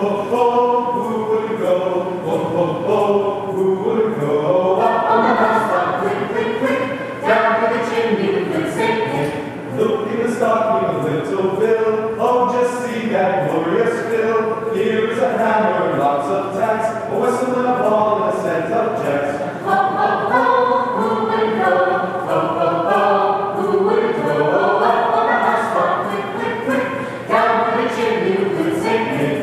ho, ho, who would go? Ho, ho, ho, who would go? Up on the housetop, click, click, click, down to the chimney with good Saint Nick. Look in the stocking of little Bill, oh, just see that glorious fill. Here is a hammer, lots of tacks, a whistle and a ball and a set of jacks. Ho, ho, ho, who would go? Ho, ho, ho, who would go? Up on the housetop, click, click, click, down to the chimney with good Saint Nick.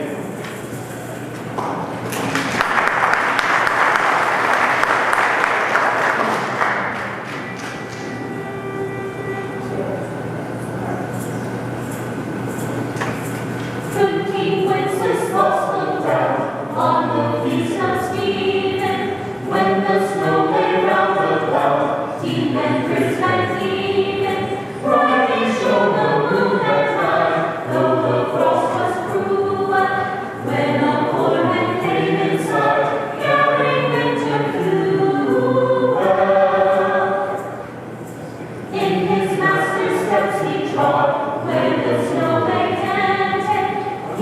Good King Wenceslas looked out on the feast of Stephen, when the snow lay round about, deep and crisp and even. Brightly shone the moon at night, though the frost was cruel, when a poor man came in sight, carrying winter fuel. In his master's steps he trod, where the snow lay tented.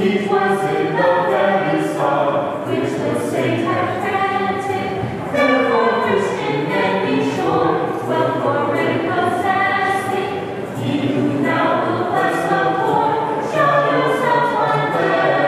It was in the very sod which the saint had granted. Therefore, Christian men be sure, well for rain possessing. Ye who now will bless the poor, shall yourselves find blessing.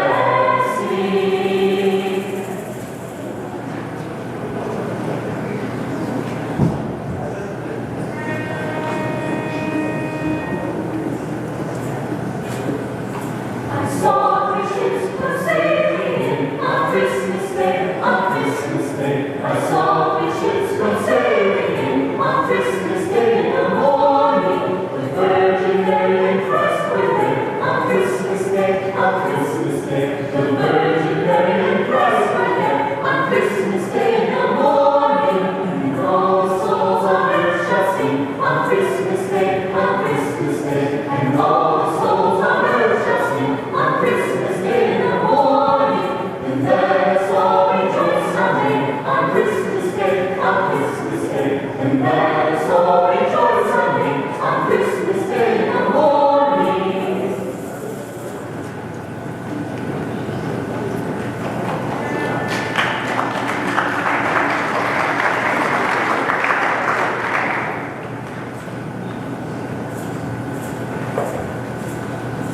I saw Christians go sailing in on Christmas Day, on Christmas Day. I saw Christians go sailing in on Christmas Day in the morning. The Virgin Mary and Christ were there on Christmas Day, on Christmas Day. The Virgin Mary and Christ were there on Christmas Day in the morning. And all the souls on earth shall sing on Christmas Day, on Christmas Day. And all the souls on earth shall sing on Christmas Day in the morning. And let us all rejoice on Christmas Day, on Christmas Day. And let us all rejoice on Christmas Day in the morning.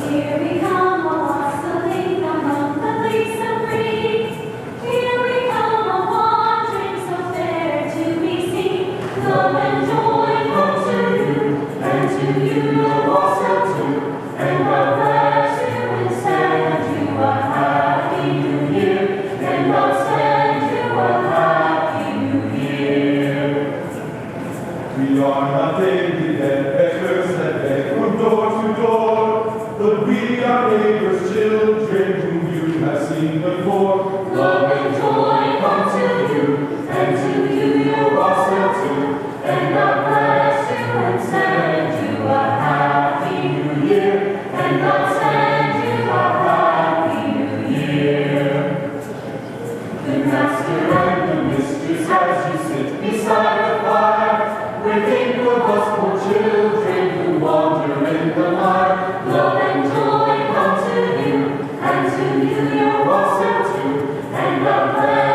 Here we come, wassailing among the leaves of green. Here we come, a-wandering so fair to be seen. Love and joy come to you, and to you your wassail too. And God bless you and send you a happy new year. And God send you a happy new year. We are not daily dead beggars that beg from door to door, but we are neighbors' children whom you have seen before. Love and joy come to you, and to you your wassail too. And God bless you and send you a happy new year. And God send you a happy new year. The Master and the Mistress, as you sit beside the fire, we think of us poor children who wander in the mire. Love and joy come to you, and to you your wassail too. And God bless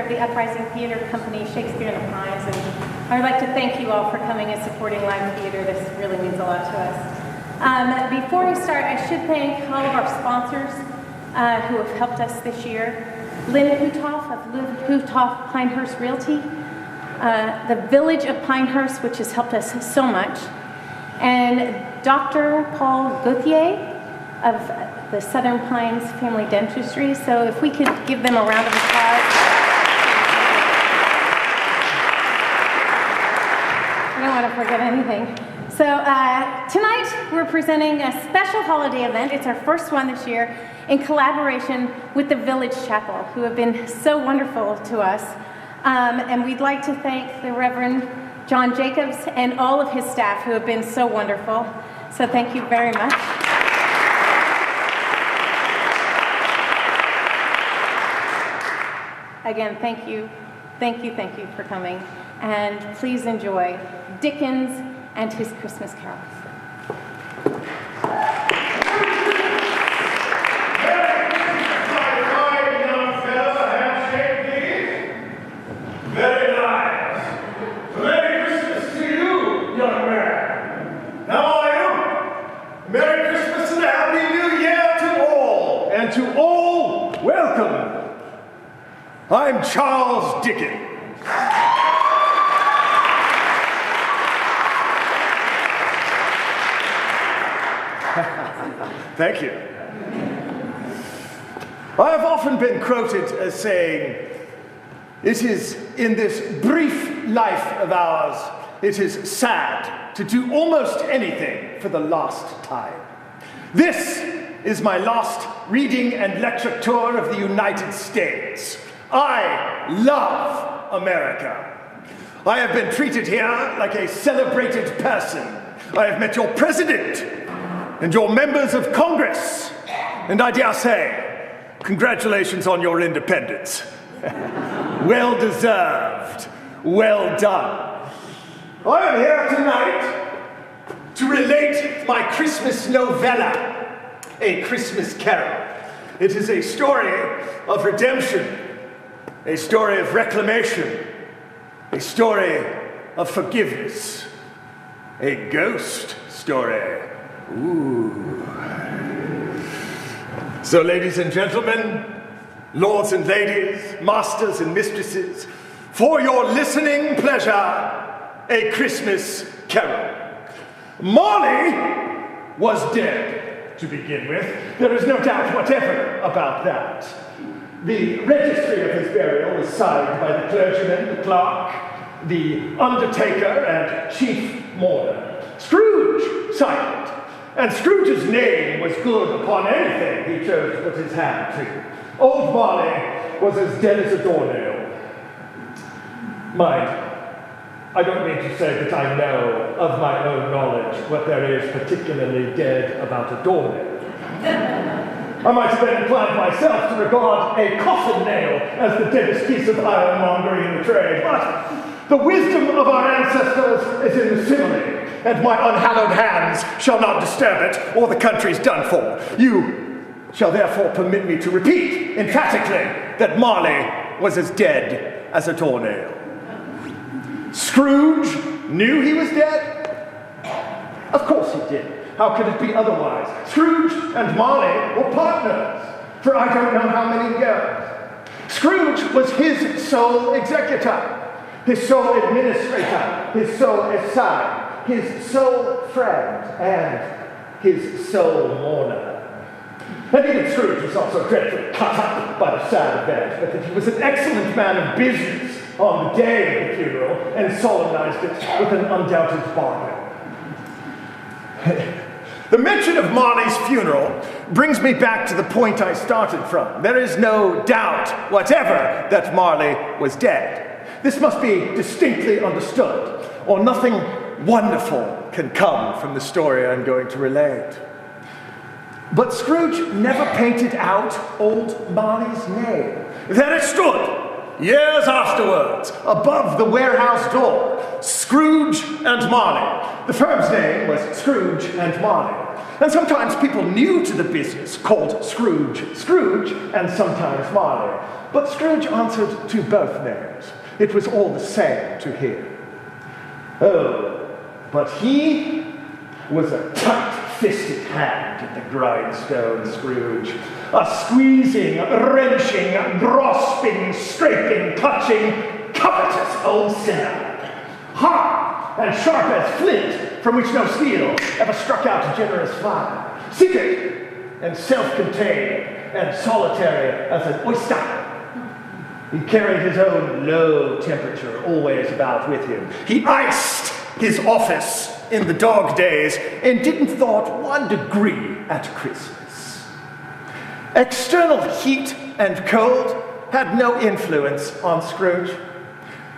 of the Uprising Theater Company, Shakespeare in the Pines, and I would like to thank you all for coming and supporting live theater. This really means a lot to us. Before we start, I should thank all of our sponsors who have helped us this year. Lynn Hutoff of Hutoff Pinehurst Realty, the Village of Pinehurst, which has helped us so much, and Dr. Paul Gauthier of the Southern Pines Family Dentistry. So if we could give them a round of applause. I don't want to forget anything. So tonight we're presenting a special holiday event. It's our first one this year in collaboration with the Village Chapel, who have been so wonderful to us. And we'd like to thank the Reverend John Jacobs and all of his staff who have been so wonderful. So thank you very much. Again, thank you for coming. And please enjoy Dickens and his Christmas carols. Very nice. Merry Christmas to you, young man. How are you? Merry Christmas and a Happy New Year to all. And to all, welcome. I'm Charles Dickens. Thank you. I have often been quoted as saying, "It is in this brief life of ours, it is sad to do almost anything for the last time." This is my last reading and lecture tour of the United States. I love America. I have been treated here like a celebrated person. I have met your president and your members of Congress, and I dare say, congratulations on your independence. Well deserved. Well done. I am here tonight to relate my Christmas novella, A Christmas Carol. It is a story of redemption, a story of reclamation, a story of forgiveness, a ghost story. Ooh. So, ladies and gentlemen, lords and ladies, masters and mistresses, for your listening pleasure, A Christmas Carol. Marley was dead, to begin with. There is no doubt whatever about that. The registry of his burial was signed by the clergyman, the clerk, the undertaker, and chief mourner. Scrooge signed it, and Scrooge's name was good upon anything he chose to put his hand to. Old Marley was as dead as a doornail. Mind, I don't mean to say that I know of my own knowledge what there is particularly dead about a doornail. I might have been inclined myself to regard a coffin nail as the deadest piece of ironmongery in the trade, but the wisdom of our ancestors is in the simile, and my unhallowed hands shall not disturb it, or the country's done for. You shall therefore permit me to repeat emphatically that Marley was as dead as a doornail. Scrooge knew he was dead? Of course he did. How could it be otherwise? Scrooge and Marley were partners for I don't know how many years. Scrooge was his sole executor, his sole administrator, his sole assign, his sole friend, and his sole mourner. And even Scrooge was also dreadfully cut up by the sad event, but that he was an excellent man of business on the day of the funeral and solemnized it with an undoubted bargain. The mention of Marley's funeral brings me back to the point I started from. There is no doubt whatever that Marley was dead. This must be distinctly understood, or nothing wonderful can come from the story I'm going to relate. But Scrooge never painted out old Marley's name. There it stood, years afterwards, above the warehouse door, Scrooge and Marley. The firm's name was Scrooge and Marley. And sometimes people new to the business called Scrooge, and sometimes Marley. But Scrooge answered to both names. It was all the same to him. Oh, but he was a tight-fisted hand at the grindstone, Scrooge. A squeezing, wrenching, grasping, scraping, clutching, covetous old sinner. Hard and sharp as flint, from which no steel ever struck out a generous fire. Secret and self-contained and solitary as an oyster. He carried his own low temperature always about with him. He iced his office in the dog days and didn't thaw 1 degree at Christmas. External heat and cold had no influence on Scrooge.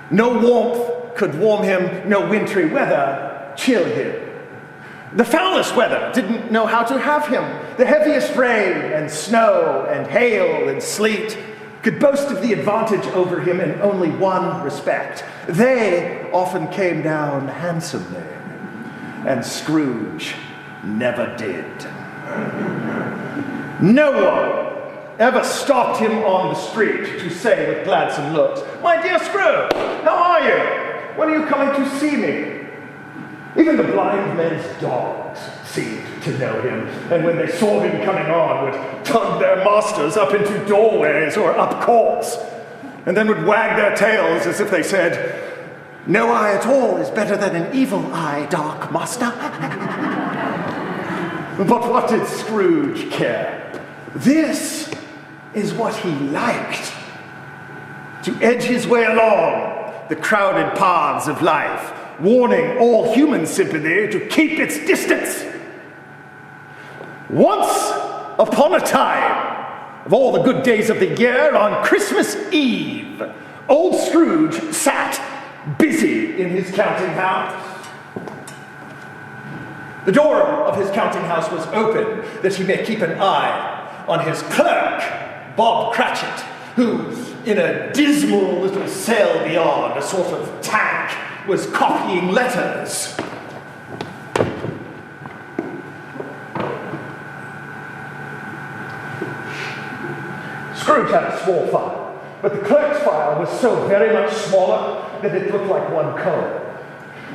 No warmth could warm him, no wintry weather chill him. The foulest weather didn't know how to have him. The heaviest rain and snow and hail and sleet could boast of the advantage over him in only one respect. They often came down handsomely, and Scrooge never did. No one ever stopped him on the street to say with gladsome looks, "My dear Scrooge, how are you? When are you coming to see me?" Even the blind men's dogs seemed to know him, and when they saw him coming on, would tug their masters up into doorways or up courts, and then would wag their tails as if they said, "No eye at all is better than an evil eye, dark master." But what did Scrooge care? This is what he liked. To edge his way along the crowded paths of life, warning all human sympathy to keep its distance. Once upon a time, of all the good days of the year, on Christmas Eve, old Scrooge sat busy in his counting house. The door of his counting house was open that he may keep an eye on his clerk, Bob Cratchit, who, in a dismal little cell beyond, a sort of tank, was copying letters. Scrooge had a small file, but the clerk's file was so very much smaller that it looked like one coal.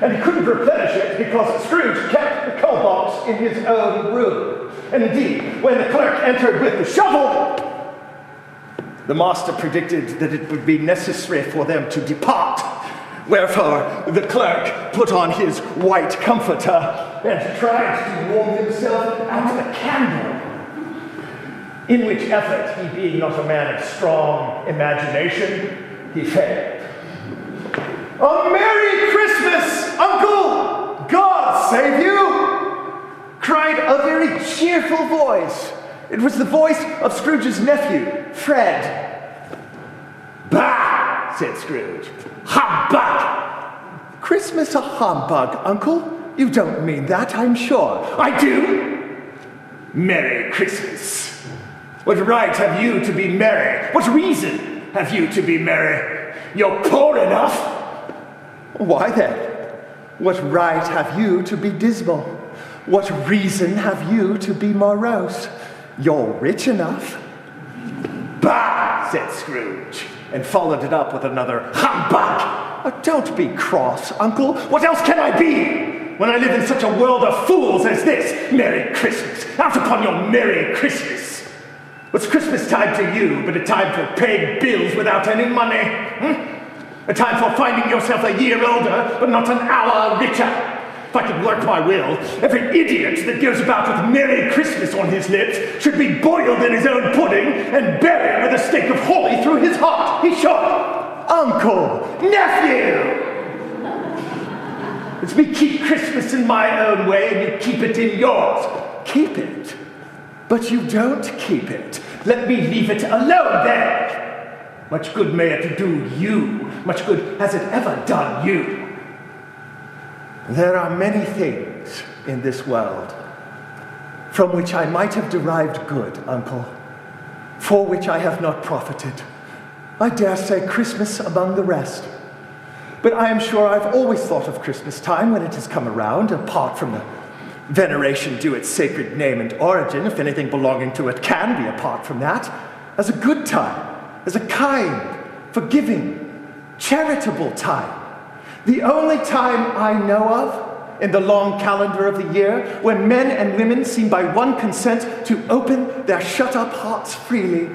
And he couldn't replenish it because Scrooge kept the coal box in his own room. And indeed, when the clerk entered with the shovel, the master predicted that it would be necessary for them to depart. Wherefore, the clerk put on his white comforter and tried to warm himself at a candle. In which effort, he being not a man of strong imagination, he failed. "A Merry Christmas, Uncle! God save you!" cried a very cheerful voice. It was the voice of Scrooge's nephew, Fred. "Bah!" said Scrooge. "Humbug! Christmas a humbug, Uncle? You don't mean that, I'm sure." "I do. Merry Christmas. What right have you to be merry? What reason have you to be merry? You're poor enough." "Why then, what right have you to be dismal? What reason have you to be morose? You're rich enough." "Bah!" said Scrooge, and followed it up with another humbug. "Don't be cross, Uncle. What else can I be when I live in such a world of fools as this? Merry Christmas! Out upon your Merry Christmas! What's Christmas time to you but a time for paying bills without any money? A time for finding yourself a year older but not an hour richer? If I could work my will, every idiot that goes about with Merry Christmas on his lips should be boiled in his own pudding and buried with a stake of holly through his heart. He should. Uncle, nephew! It's me keep Christmas in my own way and you keep it in yours. Keep it. But you don't keep it. Let me leave it alone then. Much good may it do you. Much good has it ever done you. There are many things in this world from which I might have derived good, Uncle, for which I have not profited. I dare say Christmas among the rest. But I am sure I've always thought of Christmas time when it has come around, apart from the veneration due its sacred name and origin, if anything belonging to it can be apart from that, as a good time, as a kind, forgiving, charitable time. The only time I know of in the long calendar of the year when men and women seem by one consent to open their shut-up hearts freely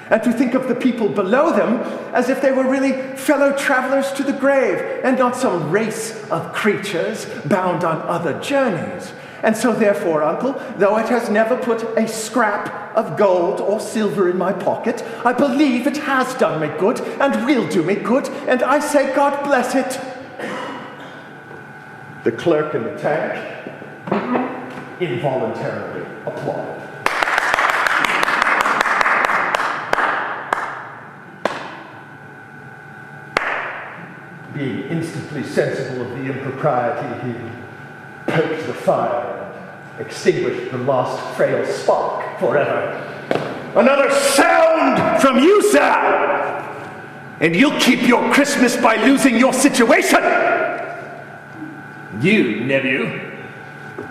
and to think of the people below them as if they were really fellow travelers to the grave and not some race of creatures bound on other journeys. And so therefore, Uncle, though it has never put a scrap of gold or silver in my pocket, I believe it has done me good and will do me good, and I say God bless it. The clerk in the tank involuntarily applauded. Being instantly sensible of the impropriety, he poked the fire and extinguished the lost frail spark forever. Another sound from you, sir, and you'll keep your Christmas by losing your situation. You, nephew,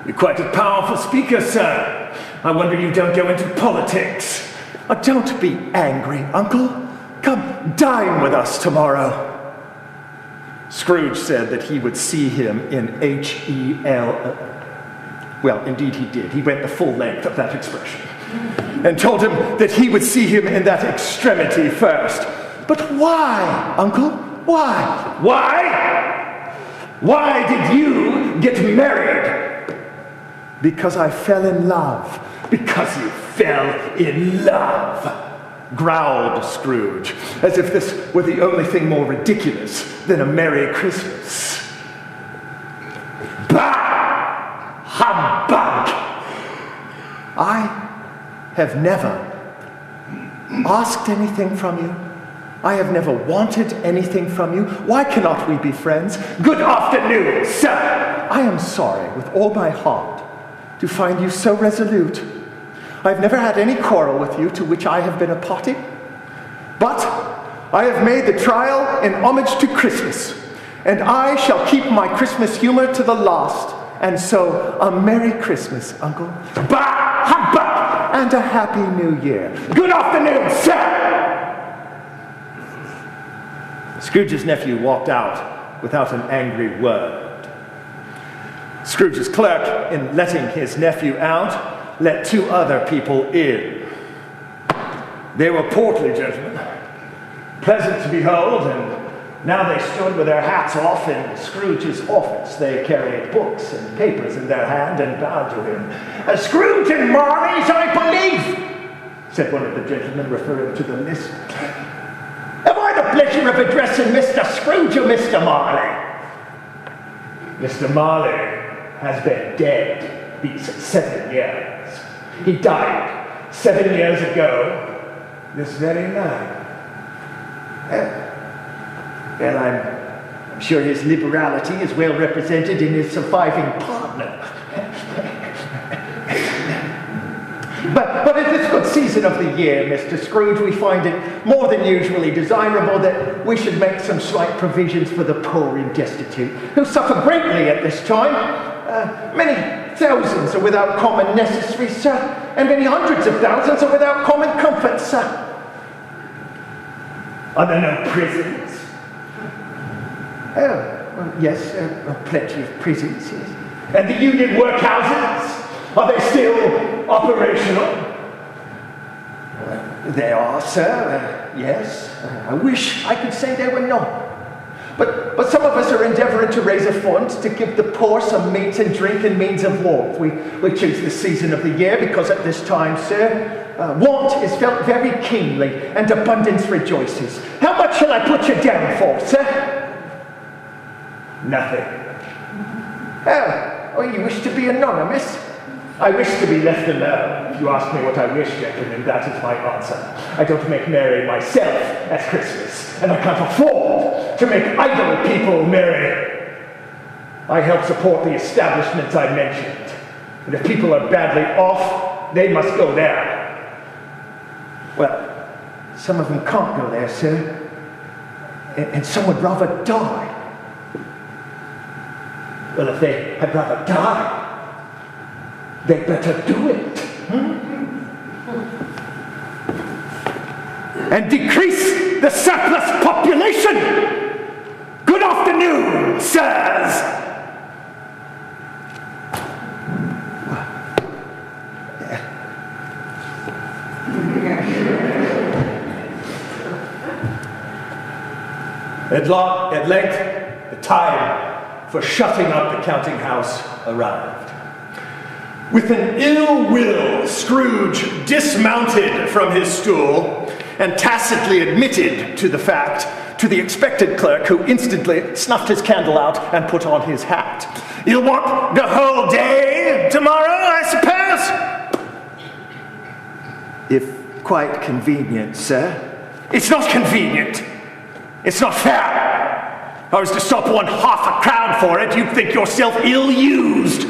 you're quite a powerful speaker, sir. I wonder you don't go into politics. Oh, don't be angry, Uncle. Come dine with us tomorrow. Scrooge said that he would see him in H-E-L. Well, indeed he did. He went the full length of that expression and told him that he would see him in that extremity first. But why, Uncle? Why? Why? Why did you get married? Because I fell in love. Because you fell in love, growled Scrooge, as if this were the only thing more ridiculous than a Merry Christmas. Bah! Humbug! I have never asked anything from you. I have never wanted anything from you. Why cannot we be friends? Good afternoon, sir! I am sorry with all my heart to find you so resolute. I've never had any quarrel with you to which I have been a party, but I have made the trial in homage to Christmas, and I shall keep my Christmas humor to the last, and so a Merry Christmas, Uncle. Bah! Humbug! And a Happy New Year. Good afternoon, sir! Scrooge's nephew walked out without an angry word. Scrooge's clerk, in letting his nephew out, let two other people in. They were portly gentlemen, pleasant to behold, and now they stood with their hats off in Scrooge's office. They carried books and papers in their hand and bowed to him. Scrooge and Marley's, I believe, said one of the gentlemen, referring to the list. Have I the pleasure of addressing Mr. Scrooge or Mr. Marley? Mr. Marley has been dead these 7 years. He died 7 years ago, this very night. Well, I'm sure his liberality is well represented in his surviving partner. But at this good season of the year, Mr. Scrooge, we find it more than usually desirable that we should make some slight provisions for the poor and destitute, who suffer greatly at this time. Many thousands are without common necessaries, sir, and many hundreds of thousands are without common comforts, sir. Are there no prisons? Oh, well, yes, plenty of prisons, yes. And the union workhouses? Are they still operational? They are, sir, yes. I wish I could say they were not. But some of us are endeavoring to raise a fund to give the poor some meat and drink and means of warmth. We choose this season of the year because at this time, sir, want is felt very keenly and abundance rejoices. How much shall I put you down for, sir? Nothing. Oh, you wish to be anonymous? I wish to be left alone. If you ask me what I wish, gentlemen, that is my answer. I don't make merry myself at Christmas, and I can't afford to make idle people merry. I help support the establishments I mentioned, and if people are badly off, they must go there. Well, some of them can't go there, sir, and some would rather die. Well, if they had rather die, they better do it. And decrease the surplus population. Good afternoon, sirs. At length, the time for shutting up the counting house arrived. With an ill will, Scrooge dismounted from his stool and tacitly admitted to the fact to the expected clerk, who instantly snuffed his candle out and put on his hat. "You'll want the whole day tomorrow, I suppose?" "If quite convenient, sir." "It's not convenient. It's not fair. If I was to stop 1/2 a crown for it, you'd think yourself ill-used.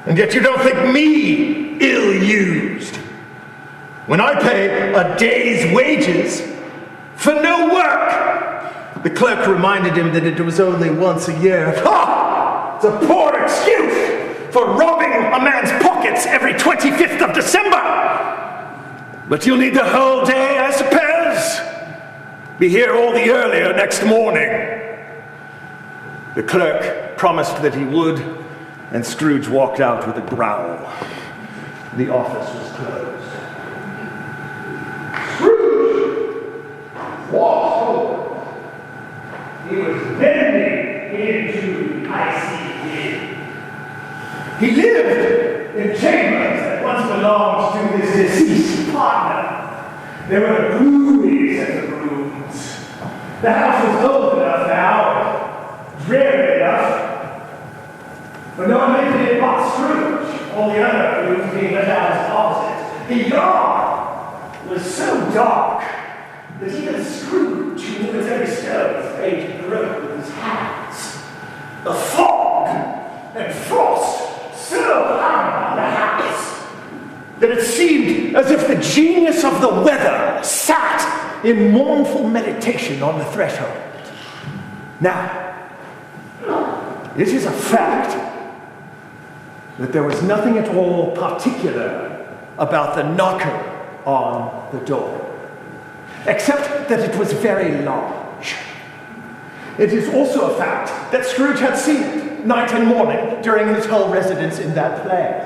And yet you don't think me ill-used. When I pay a day's wages for no work." The clerk reminded him that it was only once a year. Ha! It's a poor excuse for robbing a man's pockets every 25th of December. But you'll need the whole day, I suppose. Be here all the earlier next morning. The clerk promised that he would, and Scrooge walked out with a growl. The office was closed. Scrooge walked over. He was bending into the icy wind. He lived in chambers that once belonged to his deceased partner. There were gloomy sets of rooms. The house was old enough now, dreary enough, but no one lived in it but Scrooge, all the other rooms being let out as opposite. The yard was so dark that even Scrooge, who knew its every stone, was afraid to grope with his hands. The fog and frost so hung on the house that it seemed as if the genius of the weather sat in mournful meditation on the threshold. Now, it is a fact that there was nothing at all particular about the knocker on the door, except that it was very large. It is also a fact that Scrooge had seen it night and morning during his whole residence in that place.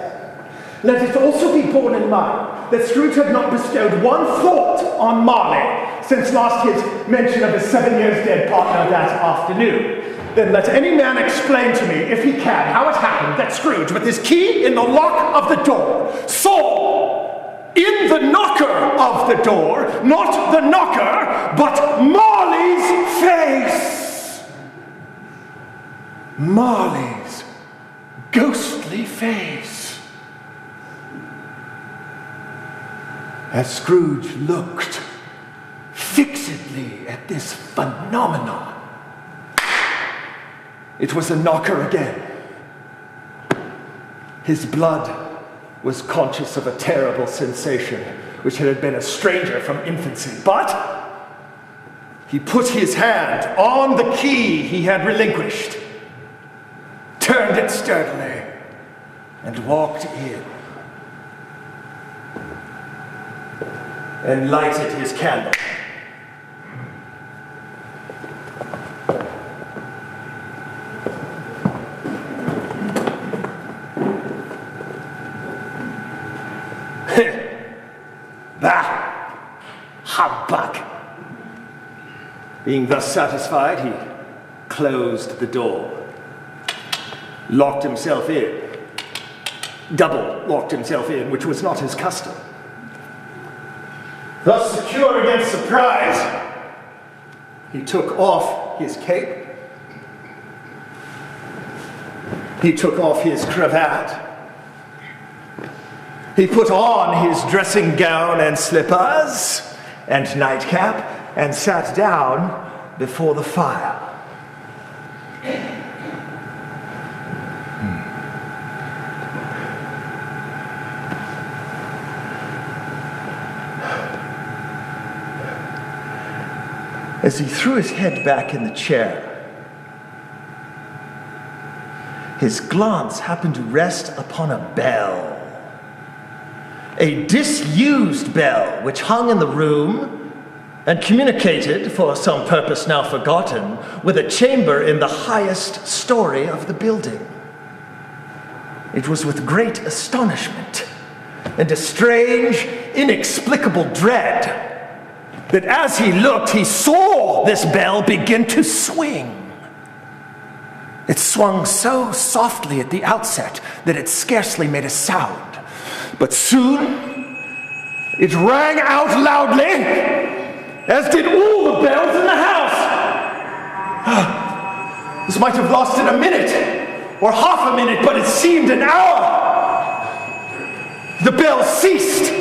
Let it also be borne in mind that Scrooge had not bestowed one thought on Marley since last his mention of his 7 years dead partner that afternoon. Then let any man explain to me, if he can, how it happened that Scrooge, with his key in the lock of the door, saw in the knocker of the door, not the knocker, but Marley's face. Marley's ghostly face. As Scrooge looked fixedly at this phenomenon, it was a knocker again. His blood was conscious of a terrible sensation which had been a stranger from infancy, but he put his hand on the key he had relinquished, turned it sturdily, and walked in, and lighted his candle. Bah! Humbug! Being thus satisfied, he closed the door, locked himself in, double locked himself in, which was not his custom. Thus secure against surprise, he took off his cape, he took off his cravat, he put on his dressing gown and slippers and nightcap and sat down before the fire. As he threw his head back in the chair, his glance happened to rest upon a bell. A disused bell which hung in the room and communicated, for some purpose now forgotten, with a chamber in the highest story of the building. It was with great astonishment and a strange, inexplicable dread that as he looked, he saw this bell begin to swing. It swung so softly at the outset that it scarcely made a sound. But soon, it rang out loudly, as did all the bells in the house. This might have lasted a minute, or half a minute, but it seemed an hour. The bells ceased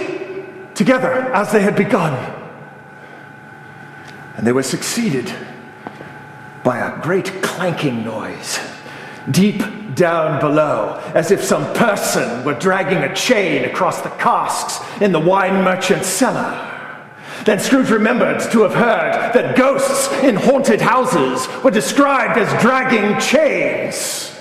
together as they had begun. And they were succeeded by a great clanking noise, deep down below, as if some person were dragging a chain across the casks in the wine merchant's cellar. Then Scrooge remembered to have heard that ghosts in haunted houses were described as dragging chains.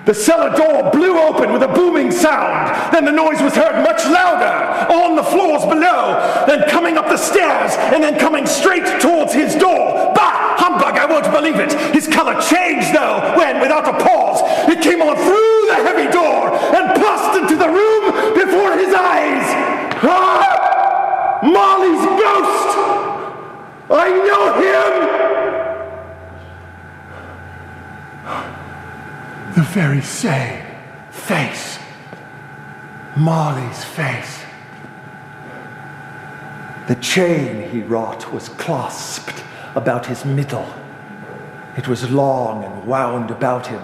The cellar door blew open with a booming sound. Then the noise was heard much louder on the floors below, then coming up the stairs, and then coming straight towards his door. Bah! Humbug, I won't believe it. His color changed, though, when, without a pause, it came on through the heavy door and passed into the room before his eyes. Ah! Marley's ghost! I know him! The very same face. Marley's face. The chain he wrought was clasped about his middle. It was long and wound about him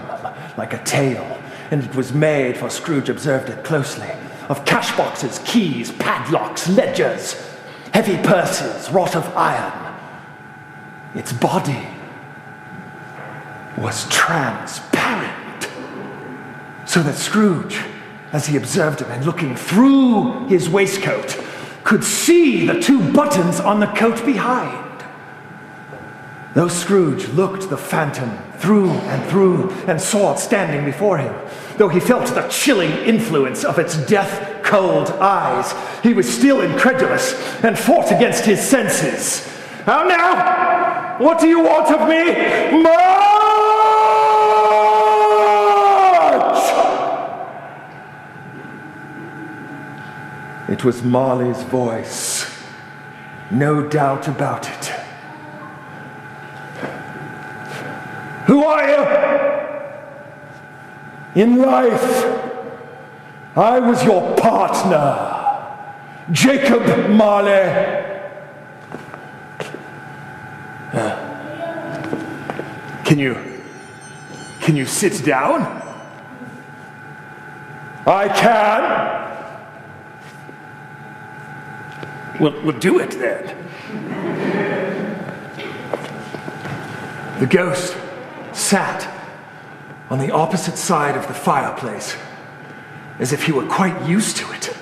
like a tail, and it was made, for Scrooge observed it closely, of cash boxes, keys, padlocks, ledgers, heavy purses wrought of iron. Its body was transparent, so that Scrooge, as he observed him and looking through his waistcoat, could see the two buttons on the coat behind. Though Scrooge looked the phantom through and saw it standing before him, though he felt the chilling influence of its death-cold eyes, he was still incredulous and fought against his senses. How now? What do you want of me? March! It was Marley's voice, no doubt about it. Who are you? In life, I was your partner, Jacob Marley. Can you sit down? I can. We'll do it then. The ghost sat on the opposite side of the fireplace, as if he were quite used to it,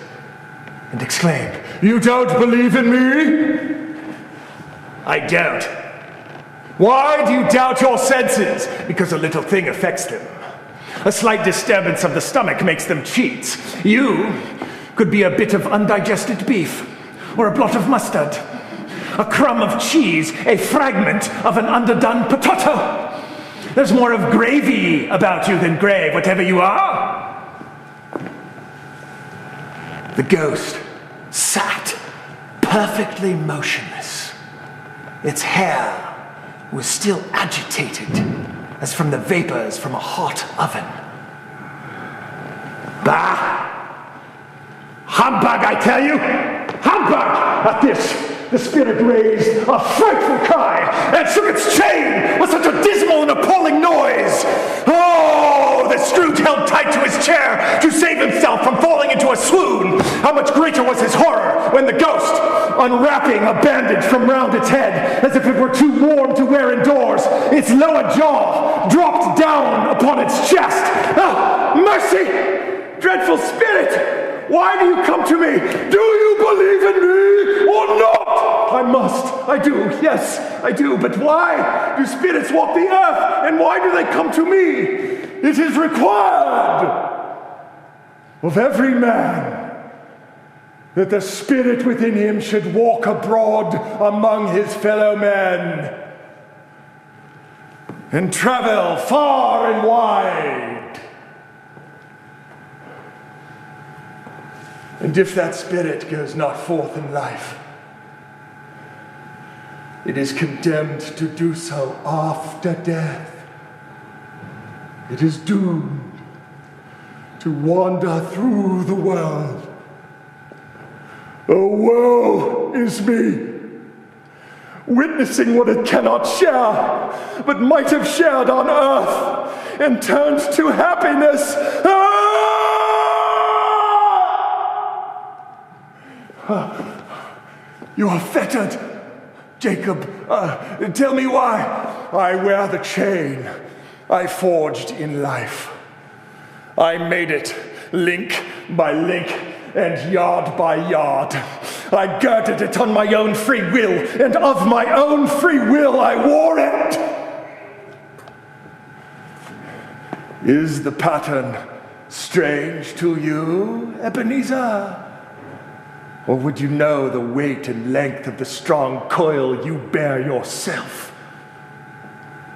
and exclaimed, "You don't believe in me?" "I don't." "Why do you doubt your senses?" "Because a little thing affects them. A slight disturbance of the stomach makes them cheats. You could be a bit of undigested beef, or a blot of mustard, a crumb of cheese, a fragment of an underdone potato. There's more of gravy about you than grave, whatever you are." The ghost sat perfectly motionless. Its hair was still agitated, as from the vapors from a hot oven. "Bah! Humbug, I tell you! Humbug!" At this, the spirit raised a frightful cry and shook its chain with such a dismal and appalling noise. Oh, the Scrooge held tight to his chair to save himself from falling into a swoon. How much greater was his horror when the ghost, unwrapping a bandage from round its head, as if it were too warm to wear indoors, its lower jaw dropped down upon its chest. "Ah, mercy! Dreadful spirit! Why do you come to me? Do you believe in me or not?" "I must. I do. Yes, I do. But why do spirits walk the earth? And why do they come to me?" it is required of every man that the spirit within him should walk abroad among his fellow men and travel far and wide. And if that spirit goes not forth in life, it is condemned to do so after death. It is doomed to wander through the world. Oh, woe is me, witnessing what it cannot share, but might have shared on earth, and turns to happiness. You are fettered, Jacob. Tell me why. I wear the chain I forged in life. I made it link by link and yard by yard. I girded it on my own free will, and of my own free will I wore it. Is the pattern strange to you, Ebenezer? Or would you know the weight and length of the strong coil you bear yourself?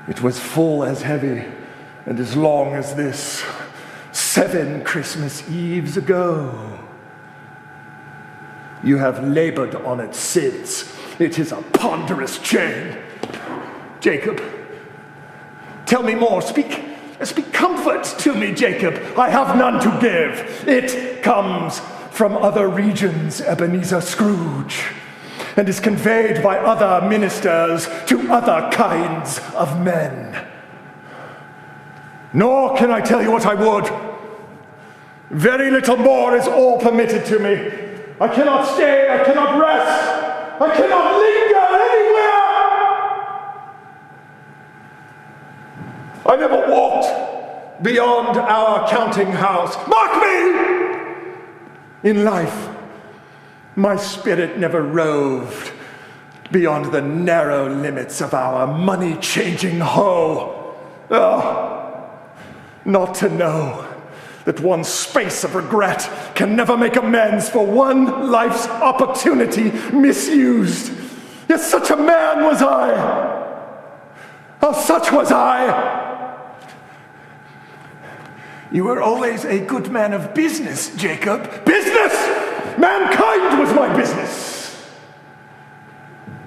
It was full as heavy and as long as this 7 Christmas Eves ago. You have labored on it since. It is a ponderous chain. Jacob, tell me more. Speak comfort to me, Jacob. I have none to give. It comes from other regions, Ebenezer Scrooge, and is conveyed by other ministers to other kinds of men. Nor can I tell you what I would. Very little more is all permitted to me. I cannot stay, I cannot rest, I cannot linger anywhere. I never walked beyond our counting house. Mark me! In life, my spirit never roved beyond the narrow limits of our money-changing hoe. Not to know that one space of regret can never make amends for one life's opportunity misused. Yet such a man was I. Such was I. You were always a good man of business, Jacob. Business! Mankind was my business.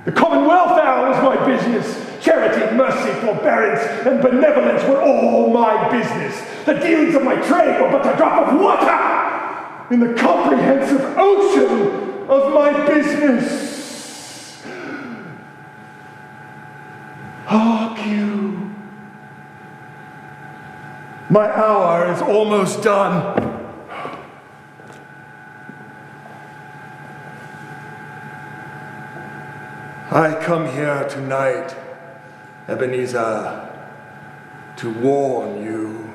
The common welfare was my business. Charity, mercy, forbearance, and benevolence were all my business. The dealings of my trade were but a drop of water in the comprehensive ocean of my business. Hark you. My hour is almost done. I come here tonight, Ebenezer, to warn you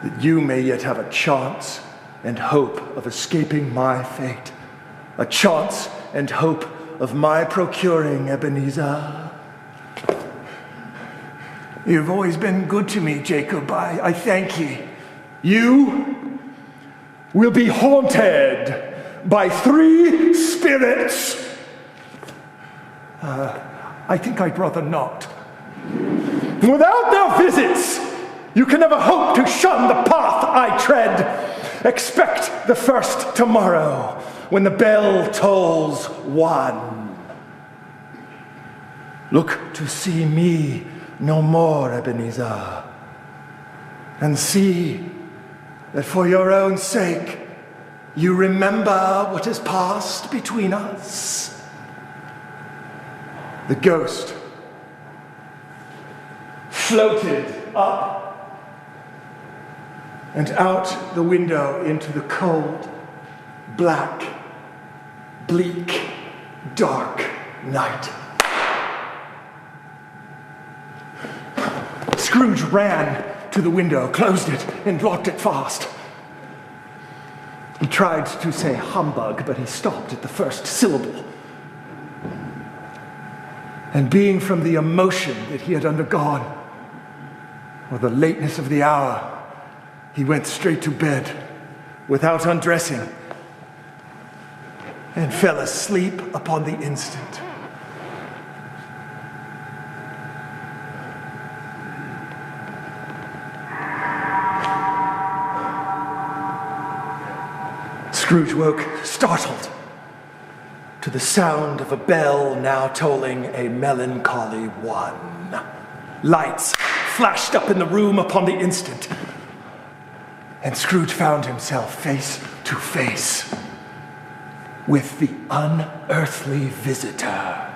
that you may yet have a chance and hope of escaping my fate. A chance and hope of my procuring, Ebenezer. You've always been good to me, Jacob. I thank you. You will be haunted by 3 spirits. I think I'd rather not. Without their visits, you can never hope to shun the path I tread. Expect the first tomorrow, when the bell tolls 1. Look to see me no more, Ebenezer, and see that for your own sake you remember what has passed between us. The ghost floated up and out the window into the cold, black, bleak, dark night. Scrooge ran to the window, closed it, and locked it fast. He tried to say humbug, but he stopped at the first syllable. And being from the emotion that he had undergone, or the lateness of the hour, he went straight to bed without undressing and fell asleep upon the instant. Scrooge woke, startled, to the sound of a bell now tolling a melancholy one. Lights flashed up in the room upon the instant, and Scrooge found himself face to face with the unearthly visitor.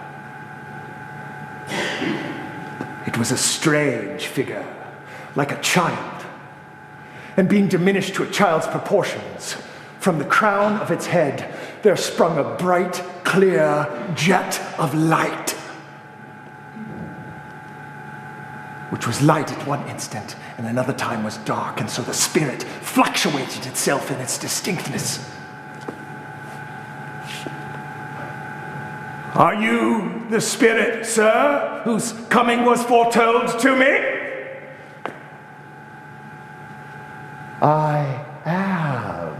It was a strange figure, like a child, and being diminished to a child's proportions, from the crown of its head there sprung a bright, clear jet of light, which was light at one instant and another time was dark, and so the spirit fluctuated itself in its distinctness. Are you the spirit, sir, whose coming was foretold to me? I am.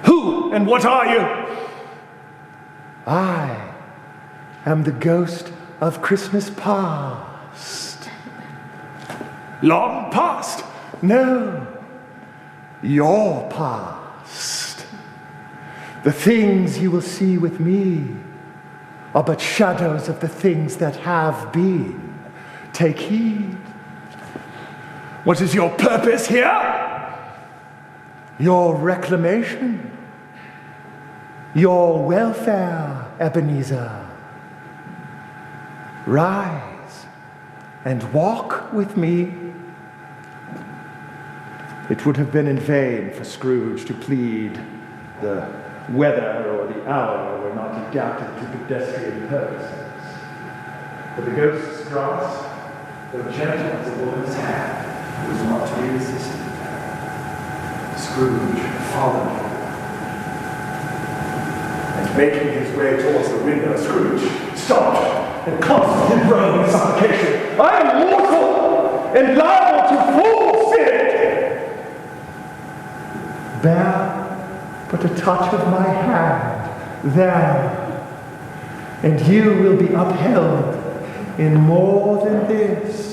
Who and what are you? I am the ghost of Christmas past. Long past? No, your past. The things you will see with me are but shadows of the things that have been. Take heed. What is your purpose here? Your reclamation. Your welfare, Ebenezer. Rise and walk with me. It would have been in vain for Scrooge to plead the weather or the hour were not adapted to pedestrian purposes. For the ghost's grasp, though gentle as a woman's hand, was not to be resisted. Scrooge followed him. And making his way towards the window, Scrooge stopped and clasped his brow in supplication. I am mortal and liable to full sin. Bear but a touch of my hand there, and you will be upheld in more than this.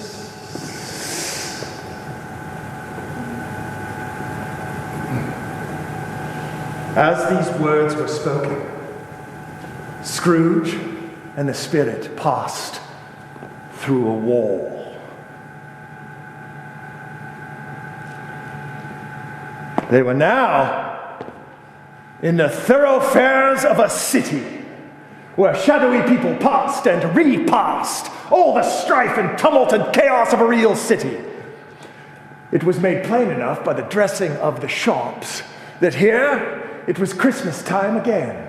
As these words were spoken, Scrooge and the spirit passed through a wall. They were now in the thoroughfares of a city, where shadowy people passed and repassed, all the strife and tumult and chaos of a real city. It was made plain enough by the dressing of the shops that here it was Christmas time again.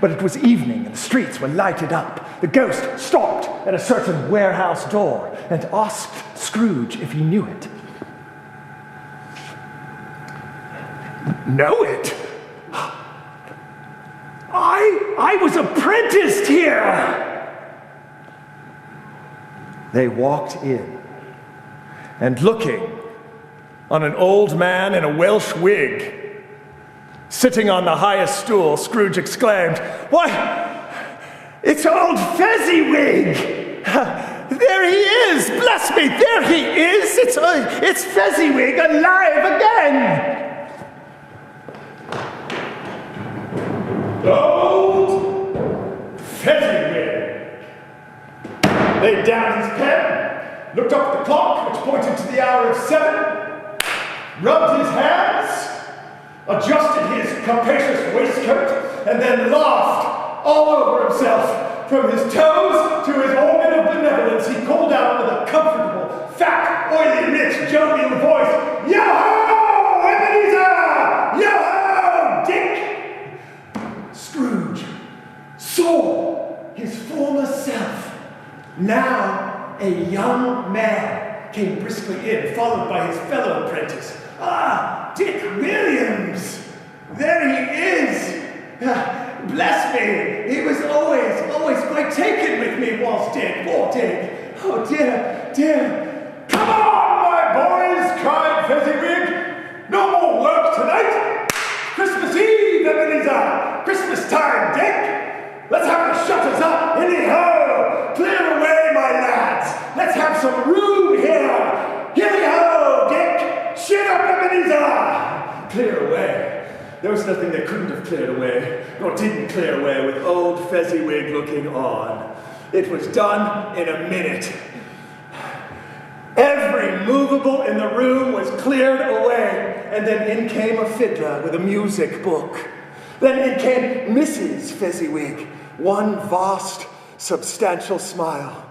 But it was evening and the streets were lighted up. The ghost stopped at a certain warehouse door and asked Scrooge if he knew it. Know it? I was apprenticed here. They walked in, and looking on an old man in a Welsh wig, sitting on the highest stool, Scrooge exclaimed, "Why, it's old Fezziwig! There he is! Bless me, there he is! It's Fezziwig alive again!" Old Fezziwig laid down his pen, looked up at the clock, which pointed to the hour of 7, rubbed his hands, adjusted his capacious waistcoat, and then laughed all over himself. From his toes to his organ of benevolence, he called out with a comfortable, fat, oily, rich, jovial voice, "Yo-ho, Ebenezer! Yo-ho, Dick!" Scrooge saw his former self, now a young man, came briskly in, followed by his fellow apprentice. "Ah, Dick Williams! There he is! Bless me! He was always quite taken with me, was Dick. Poor Dick! Oh dear, dear! Come on, my boys, cried Fezziwig. No more work tonight. Christmas Eve, Ebenezer. Christmas time, Dick. Let's have the shutters up, hilly-ho. Clear away, my lads. Let's have some room here. Hilly-ho, Dick. Shut up, Ebenezer. Clear away. There was nothing that couldn't have cleared away, nor didn't clear away with old Fezziwig looking on. It was done in a minute. Every movable in the room was cleared away, and then in came a fiddler with a music book. Then in came Mrs. Fezziwig, one vast, substantial smile.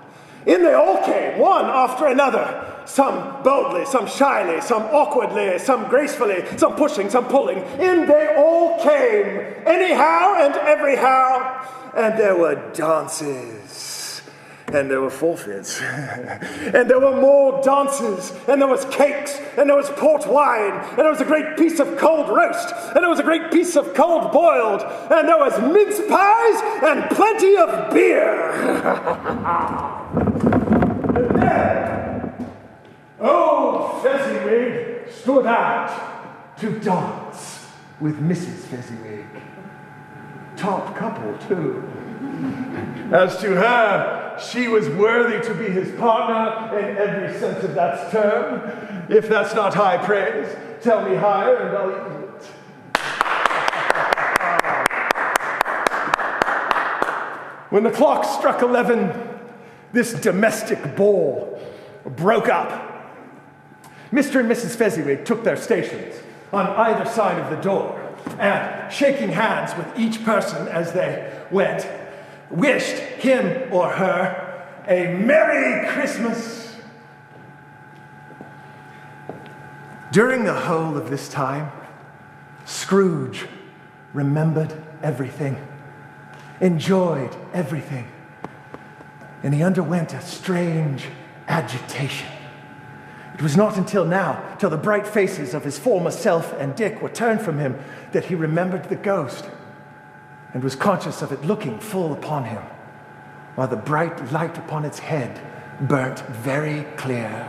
In they all came, one after another. Some boldly, some shyly, some awkwardly, some gracefully, some pushing, some pulling. In they all came, anyhow and everyhow. And there were dances, and there were forfeits, and there were more dances, and there was cakes, and there was port wine, and there was a great piece of cold roast, and there was a great piece of cold boiled, and there was mince pies, and plenty of beer. And then, old Fezziwig stood out to dance with Mrs. Fezziwig. Top couple, too. As to her, she was worthy to be his partner in every sense of that term. If that's not high praise, tell me higher and I'll equal it. When the clock struck 11, this domestic ball broke up. Mr. and Mrs. Fezziwig took their stations on either side of the door and, shaking hands with each person as they went, wished him or her a Merry Christmas. During the whole of this time, Scrooge remembered everything, enjoyed everything, and he underwent a strange agitation. It was not until now, till the bright faces of his former self and Dick were turned from him, that he remembered the ghost and was conscious of it looking full upon him, while the bright light upon its head burnt very clear.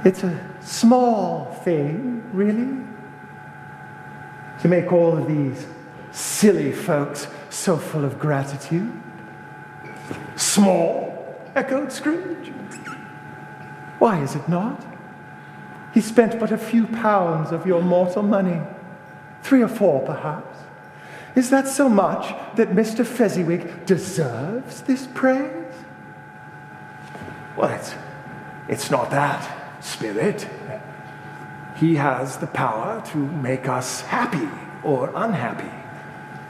It's a small thing, really, to make all of these silly folks so full of gratitude. Small, echoed Scrooge. Why is it not? He spent but a few pounds of your mortal money, 3 or 4 perhaps. Is that so much that Mr. Fezziwig deserves this praise? Well, it's not that, Spirit. He has the power to make us happy or unhappy,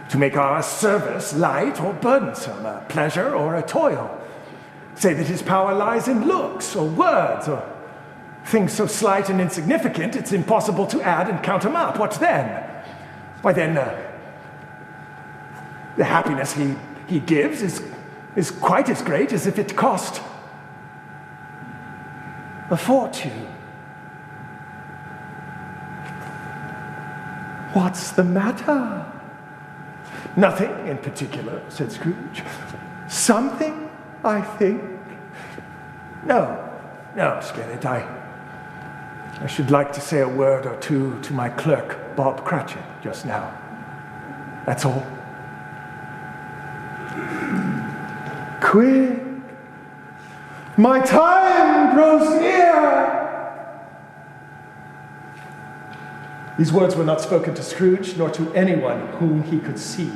to make our service light or burdensome, a pleasure or a toil. Say that his power lies in looks or words or things so slight and insignificant it's impossible to add and count them up. What then? Why then, the happiness he gives is quite as great as if it cost a fortune. What's the matter? Nothing in particular, said Scrooge. Something, I think. No, Spirit, I should like to say a word or two to my clerk, Bob Cratchit, just now. That's all. Quick! My time grows near! These words were not spoken to Scrooge, nor to anyone whom he could see,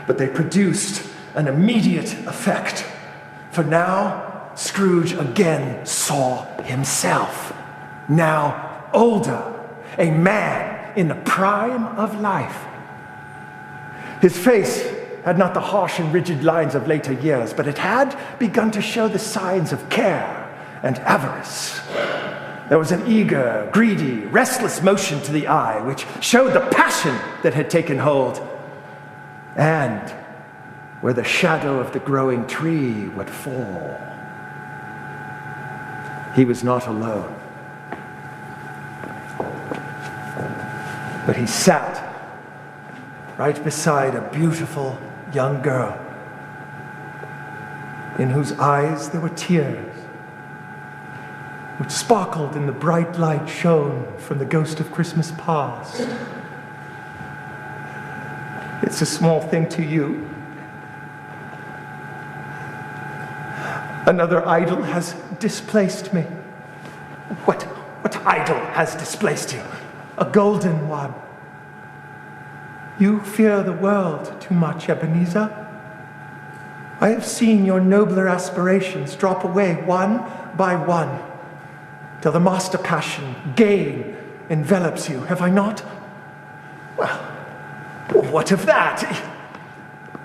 but they produced an immediate effect. For now, Scrooge again saw himself, now older, a man in the prime of life. His face had not the harsh and rigid lines of later years, but it had begun to show the signs of care and avarice. There was an eager, greedy, restless motion to the eye, which showed the passion that had taken hold. And where the shadow of the growing tree would fall, he was not alone. But he sat right beside a beautiful young girl. in whose eyes there were tears, which sparkled in the bright light shone from the ghost of Christmas past. It's a small thing to you. Another idol has displaced me. What idol has displaced you? A golden one. You fear the world too much, Ebenezer. I have seen your nobler aspirations drop away one by one, till the master passion, gain, envelops you, have I not? Well, what of that?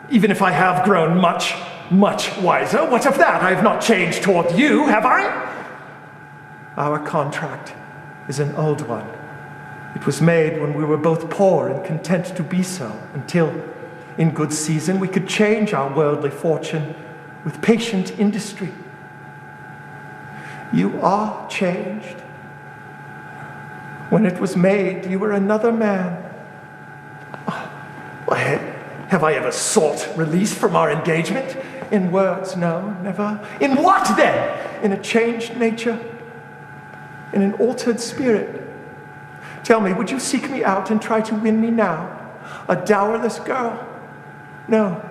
Even if I have grown much, much wiser, what of that? I have not changed toward you, have I? Our contract is an old one. It was made when we were both poor and content to be so, until, in good season, we could change our worldly fortune with patient industry. You are changed. When it was made, you were another man. Have I ever sought release from our engagement? In words, no, never. In what, then? In a changed nature? In an altered spirit? Tell me, would you seek me out and try to win me now? A dowerless girl? No.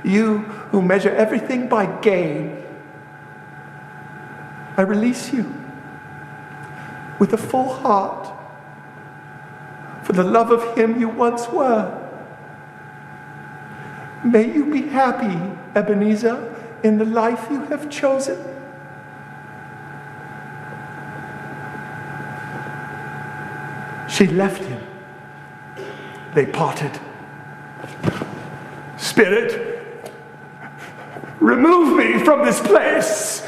You who measure everything by gain. I release you with a full heart for the love of him you once were. May you be happy, Ebenezer, in the life you have chosen. She left him. They parted. Spirit, remove me from this place.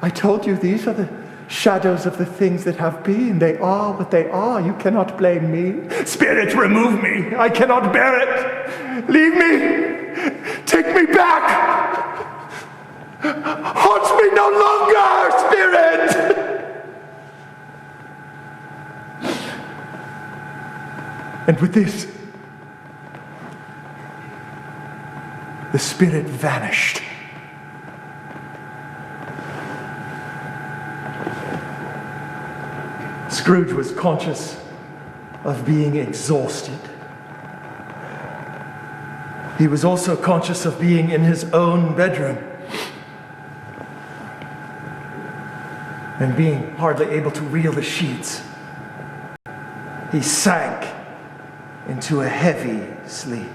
I told you these are the shadows of the things that have been. They are what they are. You cannot blame me. Spirit, remove me. I cannot bear it. Leave me. Take me back. Haunt me no longer, Spirit. And with this, the spirit vanished. Scrooge was conscious of being exhausted. He was also conscious of being in his own bedroom and being hardly able to reel the sheets. He sank into a heavy sleep.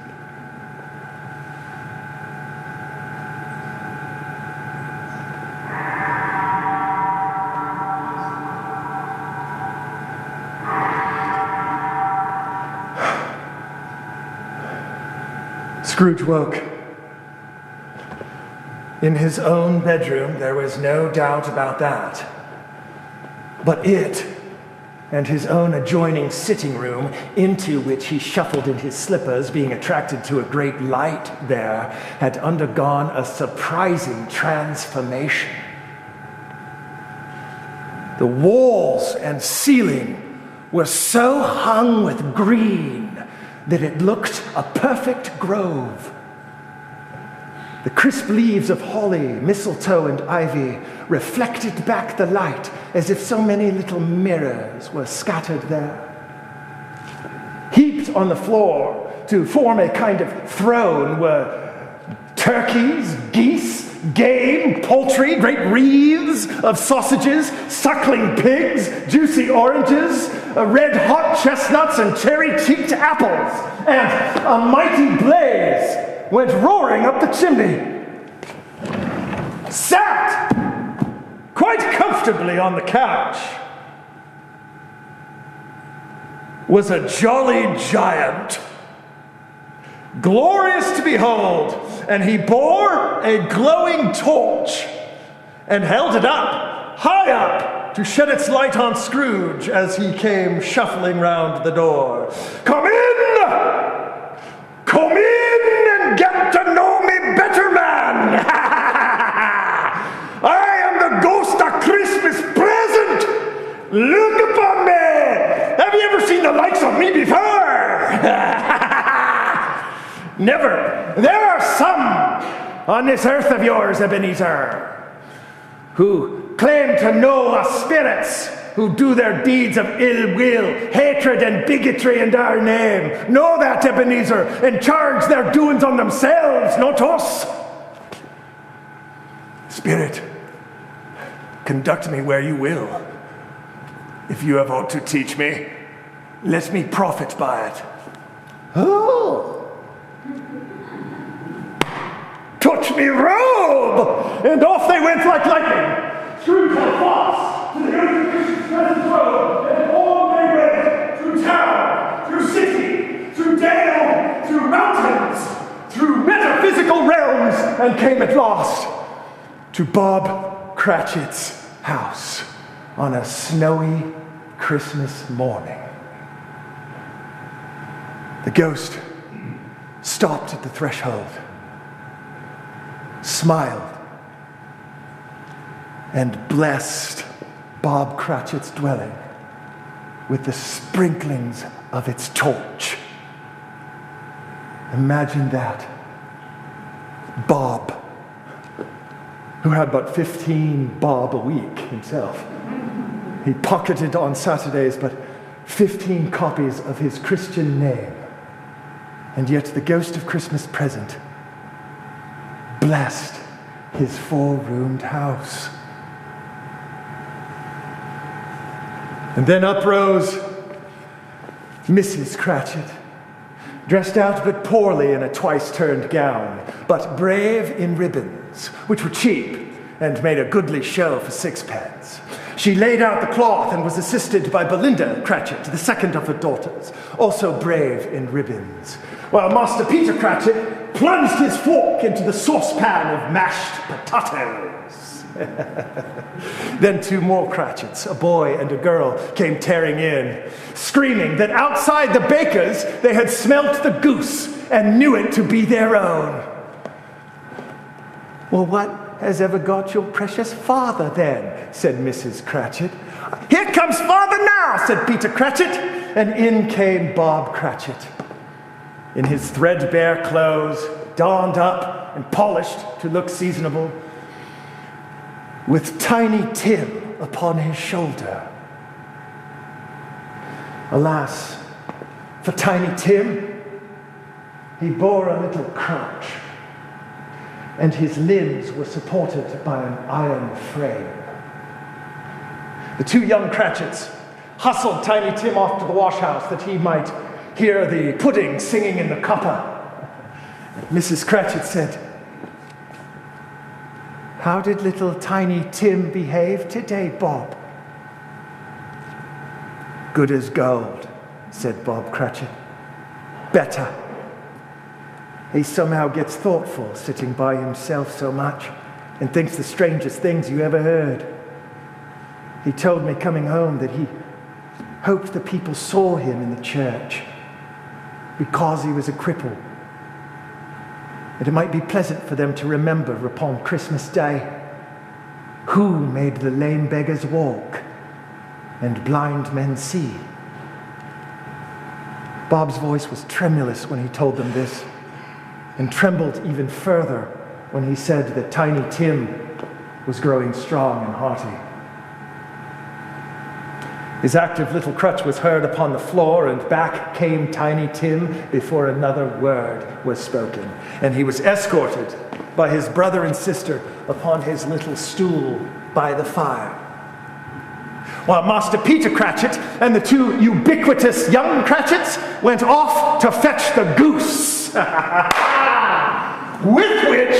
Scrooge woke. In his own bedroom, there was no doubt about that. But it, and his own adjoining sitting room, into which he shuffled in his slippers, being attracted to a great light there, had undergone a surprising transformation. The walls and ceiling were so hung with green that it looked a perfect grove. The crisp leaves of holly, mistletoe, and ivy reflected back the light as if so many little mirrors were scattered there. Heaped on the floor to form a kind of throne were turkeys, geese, game, poultry, great wreaths of sausages, suckling pigs, juicy oranges, red-hot chestnuts, and cherry-cheeked apples. And a mighty blaze went roaring up the chimney. Sat quite comfortably on the couch was a jolly giant, glorious to behold, and he bore a glowing torch and held it up, high up, to shed its light on Scrooge as he came shuffling round the door. Come in! Come in and get to know me better, man! I am the ghost of Christmas present! Look upon me! Have you ever seen the likes of me before? Never. There are some on this earth of yours, Ebenezer, who claim to know us spirits, who do their deeds of ill will, hatred and bigotry in our name. Know that, Ebenezer, and charge their doings on themselves, not us. Spirit, conduct me where you will. If you have aught to teach me, let me profit by it. Oh! Touch me robe! And off they went like lightning, through to the foss, to the good Christian's presence road, and on they went, through town, through city, through dale, through mountains, through metaphysical realms, and came at last to Bob Cratchit's house on a snowy Christmas morning. The ghost stopped at the threshold, smiled, and blessed Bob Cratchit's dwelling with the sprinklings of its torch. Imagine that. Bob, who had but 15 bob a week himself. He pocketed on Saturdays but 15 copies of his Christian name. And yet the ghost of Christmas present blessed his 4-roomed house. And then uprose Mrs. Cratchit, dressed out but poorly in a twice-turned gown, but brave in ribbons, which were cheap and made a goodly show for 6pence. She laid out the cloth and was assisted by Belinda Cratchit, the second of her daughters, also brave in ribbons, while Master Peter Cratchit plunged his fork into the saucepan of mashed potatoes. Then 2 more Cratchits, a boy and a girl, came tearing in, screaming that outside the baker's they had smelt the goose and knew it to be their own. Well, what has ever got your precious father then? Said Mrs. Cratchit. Here comes father now, said Peter Cratchit, and in came Bob Cratchit, in his threadbare clothes, darned up and polished to look seasonable, with Tiny Tim upon his shoulder. Alas, for Tiny Tim, he bore a little crutch, and his limbs were supported by an iron frame. The 2 young Cratchits hustled Tiny Tim off to the washhouse that he might hear the pudding singing in the copper. Mrs. Cratchit said, "How did little Tiny Tim behave today, Bob?" "Good as gold," said Bob Cratchit. "Better. He somehow gets thoughtful, sitting by himself so much, and thinks the strangest things you ever heard. He told me coming home that he hoped the people saw him in the church because he was a cripple, and it might be pleasant for them to remember upon Christmas Day who made the lame beggars walk and blind men see." Bob's voice was tremulous when he told them this, and trembled even further when he said that Tiny Tim was growing strong and hearty. His active little crutch was heard upon the floor, and back came Tiny Tim before another word was spoken, and he was escorted by his brother and sister upon his little stool by the fire, while Master Peter Cratchit and the 2 ubiquitous young Cratchits went off to fetch the goose, with which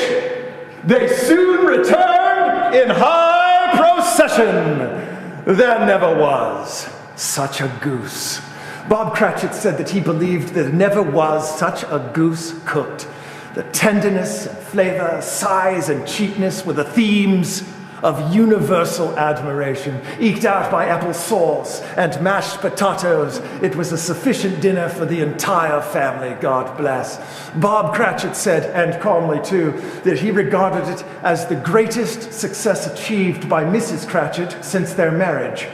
they soon returned in high procession. There never was such a goose. Bob Cratchit said that he believed there never was such a goose cooked. The tenderness and flavor, size and cheapness were the themes of universal admiration, eked out by apple sauce and mashed potatoes. It was a sufficient dinner for the entire family, God bless. Bob Cratchit said, and calmly too, that he regarded it as the greatest success achieved by Mrs. Cratchit since their marriage.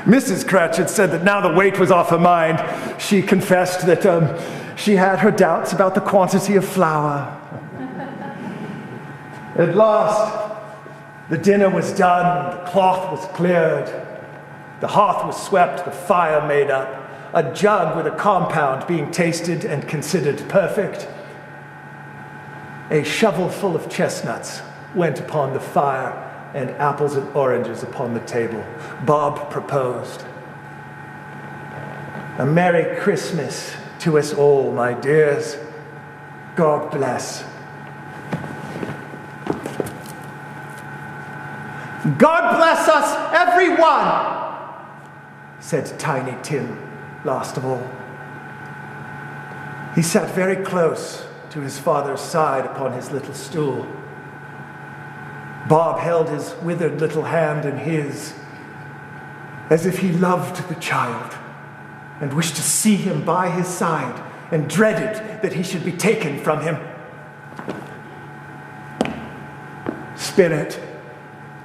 Mrs. Cratchit said that now the weight was off her mind, she confessed that She had her doubts about the quantity of flour. At last, the dinner was done, the cloth was cleared, the hearth was swept, the fire made up, a jug with a compound being tasted and considered perfect. A shovelful of chestnuts went upon the fire, and apples and oranges upon the table. Bob proposed. A Merry Christmas to us all, my dears. God bless. God bless us, everyone, said Tiny Tim, last of all. He sat very close to his father's side upon his little stool. Bob held his withered little hand in his, as if he loved the child and wished to see him by his side and dreaded that he should be taken from him. Spirit,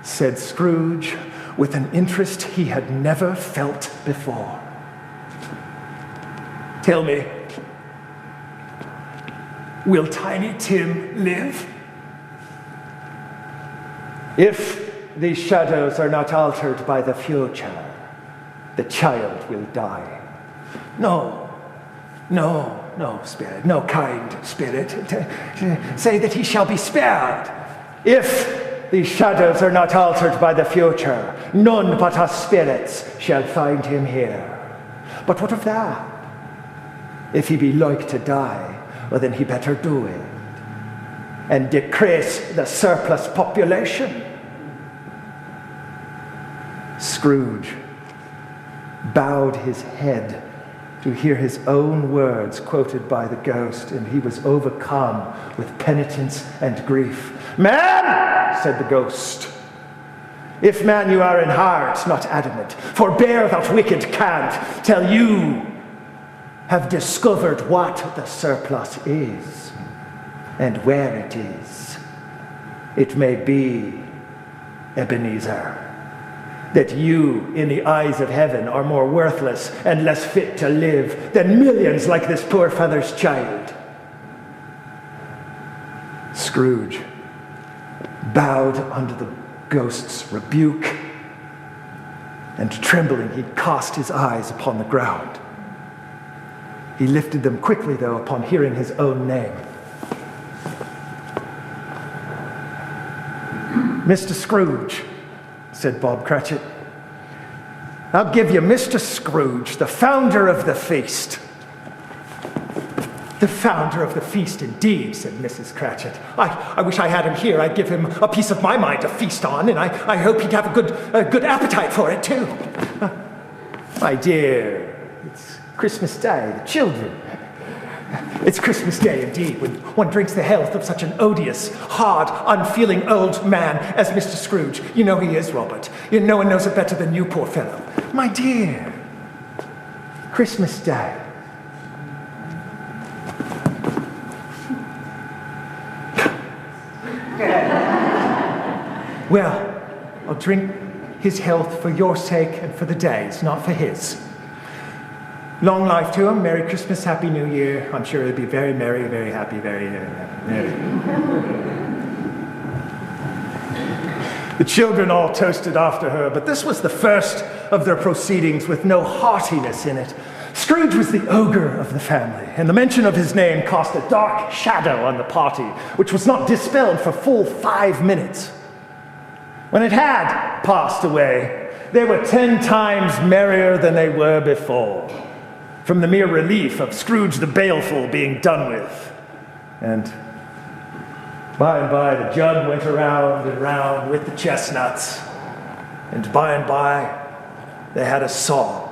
said Scrooge, with an interest he had never felt before. Tell me, will Tiny Tim live? If these shadows are not altered by the future, the child will die. No, Spirit, no, kind Spirit. Say that he shall be spared. If these shadows are not altered by the future, none but us spirits shall find him here. But what of that? If he be like to die, well, then he better do it and decrease the surplus population. Scrooge bowed his head to hear his own words quoted by the ghost, and he was overcome with penitence and grief. Man, said the ghost, if man you are in heart, not adamant, forbear that wicked cant till you have discovered what the surplus is and where it is. It may be, Ebenezer, that you, in the eyes of heaven, are more worthless and less fit to live than millions like this poor father's child. Scrooge bowed under the ghost's rebuke, and trembling, he cast his eyes upon the ground. He lifted them quickly, though, upon hearing his own name. Mr. Scrooge, said Bob Cratchit. I'll give you Mr. Scrooge, the founder of the feast. The founder of the feast, indeed, said Mrs. Cratchit. I wish I had him here. I'd give him a piece of my mind to feast on, and I hope he'd have a good appetite for it, too. My dear, it's Christmas Day, the children. It's Christmas Day, indeed, when one drinks the health of such an odious, hard, unfeeling old man as Mr. Scrooge. You know he is, Robert. No one knows it better than you, poor fellow. My dear, Christmas Day. Well, I'll drink his health for your sake and for the day's, not for his. Long life to him. Merry Christmas, Happy New Year. I'm sure he'll be very merry, very happy, very merry. The children all toasted after her, but this was the first of their proceedings with no heartiness in it. Scrooge was the ogre of the family, and the mention of his name cast a dark shadow on the party, which was not dispelled for full 5 minutes. When it had passed away, they were 10 times merrier than they were before, from the mere relief of Scrooge the Baleful being done with. And by the jug went around and round with the chestnuts, and by they had a song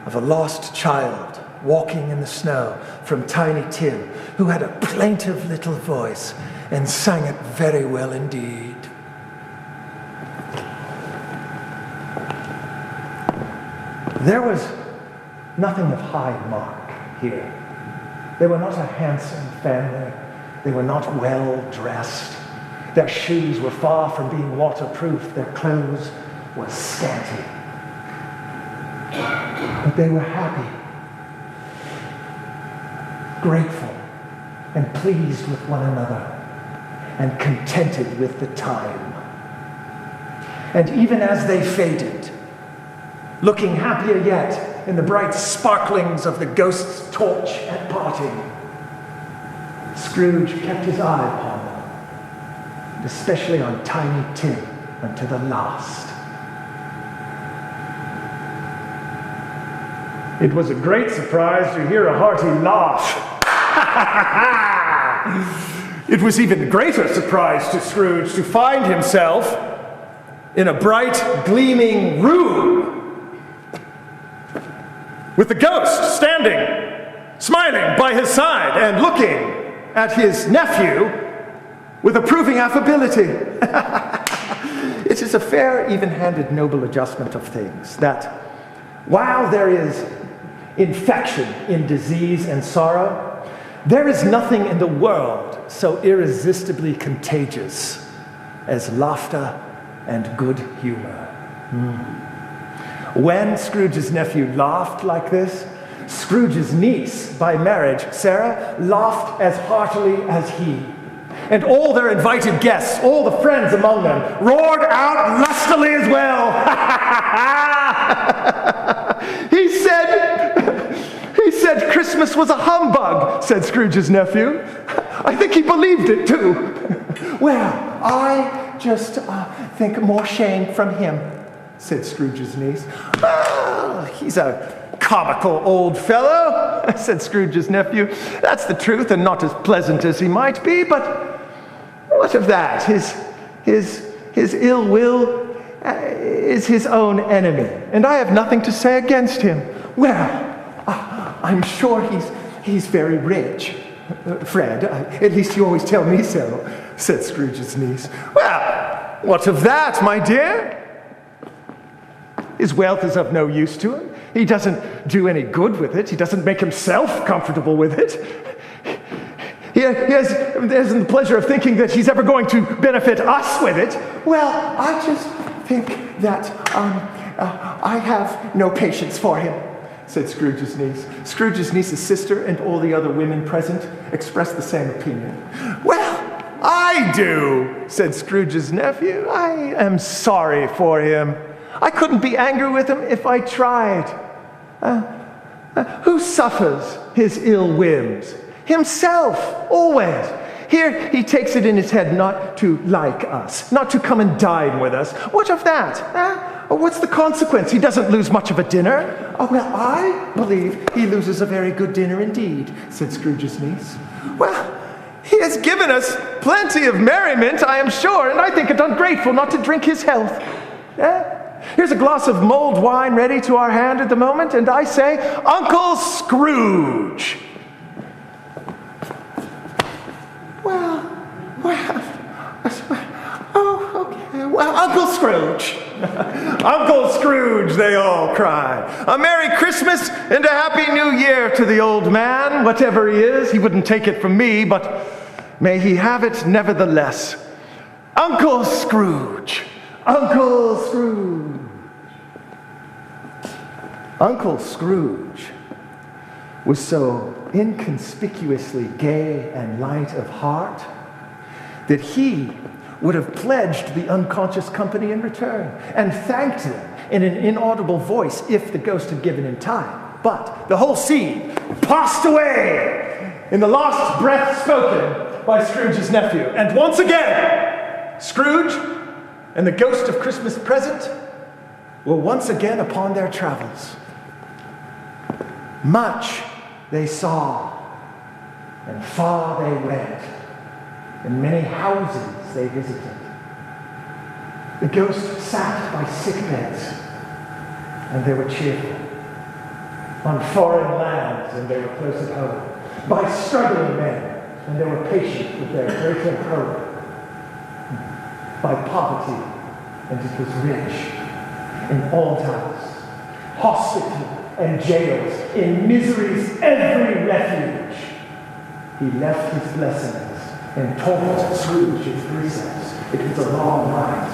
of a lost child walking in the snow from Tiny Tim, who had a plaintive little voice and sang it very well indeed. There was nothing of high mark here. They were not a handsome family. They were not well dressed. Their shoes were far from being waterproof. Their clothes were scanty. But they were happy. grateful and pleased with one another and contented with the time. And even as they faded, looking happier yet in the bright sparklings of the ghost's torch at parting, Scrooge kept his eye upon them, and especially on Tiny Tim unto the last. It was a great surprise to hear a hearty laugh. It was even greater surprise to Scrooge to find himself in a bright, gleaming room with the ghost standing, smiling by his side and looking at his nephew with approving affability. It is a fair, even-handed, noble adjustment of things that while there is infection in disease and sorrow, there is nothing in the world so irresistibly contagious as laughter and good humor. When Scrooge's nephew laughed like this, Scrooge's niece by marriage, Sarah, laughed as heartily as he. And all their invited guests, all the friends among them, roared out lustily as well. He said Christmas was a humbug, said Scrooge's nephew. I think he believed it too. Well, I just think more shame from him, said Scrooge's niece. Oh, he's a comical old fellow, said Scrooge's nephew. That's the truth, and not as pleasant as he might be, but what of that? His ill will is his own enemy, and I have nothing to say against him. Well, I'm sure he's very rich, Fred. At least you always tell me so, said Scrooge's niece. Well, what of that, my dear? His wealth is of no use to him. He doesn't do any good with it. He doesn't make himself comfortable with it. He hasn't the pleasure of thinking that he's ever going to benefit us with it. Well, I just think that I have no patience for him, said Scrooge's niece. Scrooge's niece's sister and all the other women present expressed the same opinion. Well, I do, said Scrooge's nephew. I am sorry for him. I couldn't be angry with him if I tried. Who suffers his ill whims? Himself, always. Here he takes it in his head not to like us, not to come and dine with us. What of that? What's the consequence? He doesn't lose much of a dinner. Oh, well, I believe he loses a very good dinner indeed, said Scrooge's niece. Well, he has given us plenty of merriment, I am sure, and I think it ungrateful not to drink his health. Here's a glass of mulled wine ready to our hand at the moment, and I say, Uncle Scrooge. Well, Uncle Scrooge. Uncle Scrooge, they all cried. A Merry Christmas and a Happy New Year to the old man. Whatever he is, he wouldn't take it from me, but may he have it nevertheless. Uncle Scrooge. Uncle Scrooge. Uncle Scrooge was so inconspicuously gay and light of heart that he would have pledged the unconscious company in return and thanked them in an inaudible voice if the ghost had given him time. But the whole scene passed away in the last breath spoken by Scrooge's nephew. And once again, Scrooge and the ghost of Christmas present were once again upon their travels. Much they saw, and far they went, and many houses they visited. The ghost sat by sick beds, and they were cheerful. On foreign lands, and they were close at home. By struggling men, and they were patient with their greater hope. By poverty, and it was rich. In almshouse, hospital, and jails, in misery's every refuge, he left his blessings and taught Scrooge's precepts. It was a long night.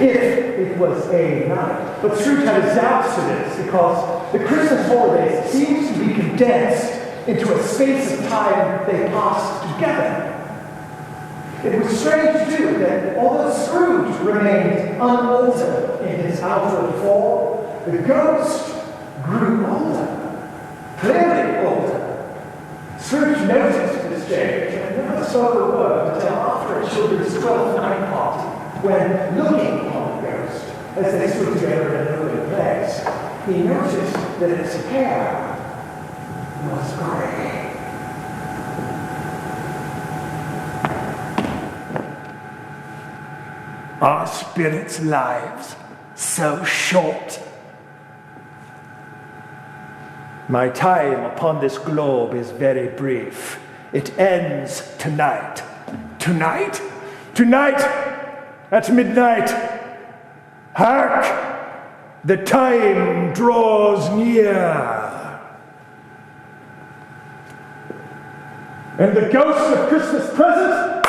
If it was a night. But Scrooge had his doubts to this because the Christmas holidays seems to be condensed into a space of time they passed together. It was strange, too, that although Scrooge remained unaltered in his outward form, the ghost grew older, clearly older. Scrooge noticed this change and never spoke a word until after a children's 12th night party, when, looking upon the ghost, as they stood together in an open place, he noticed that its hair was grey. Our spirits' lives so short. My time upon this globe is very brief. It ends tonight. Tonight? Tonight at midnight. Hark! The time draws near. And the ghosts of Christmas present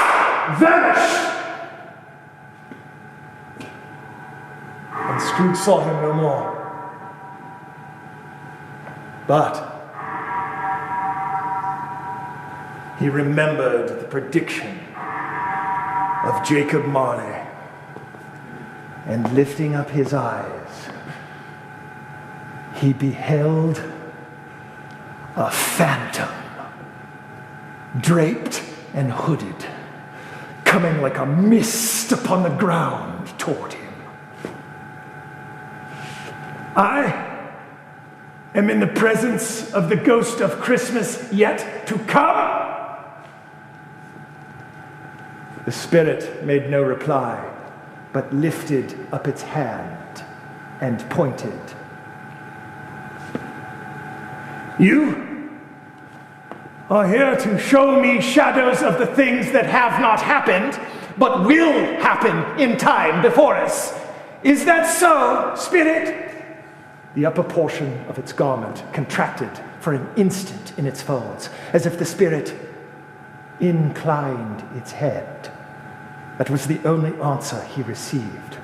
vanish. And Scrooge saw him no more. But he remembered the prediction of Jacob Marley, and lifting up his eyes, he beheld a phantom, draped and hooded, coming like a mist upon the ground toward him. I am in the presence of the ghost of Christmas yet to come. The spirit made no reply, but lifted up its hand and pointed. You are here to show me shadows of the things that have not happened, but will happen in time before us. Is that so, spirit? The upper portion of its garment contracted for an instant in its folds, as if the spirit inclined its head. That was the only answer he received.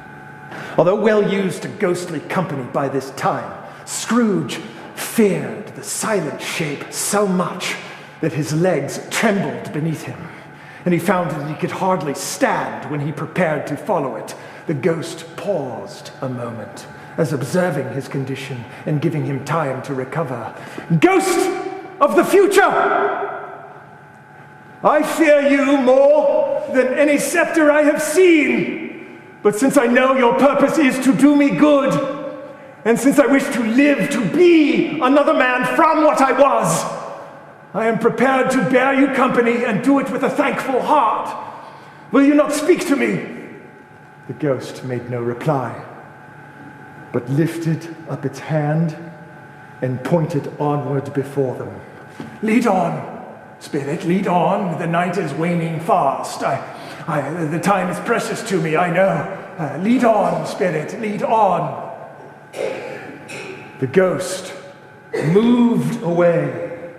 Although well used to ghostly company by this time, Scrooge feared the silent shape so much that his legs trembled beneath him, and he found that he could hardly stand when he prepared to follow it. The ghost paused a moment, as observing his condition and giving him time to recover. Ghost of the future! I fear you more than any scepter I have seen. But since I know your purpose is to do me good, and since I wish to live to be another man from what I was, I am prepared to bear you company and do it with a thankful heart. Will you not speak to me? The ghost made no reply, but lifted up its hand and pointed onward before them. Lead on, spirit, lead on. The night is waning fast. The time is precious to me, I know. Lead on, spirit, lead on. The ghost moved away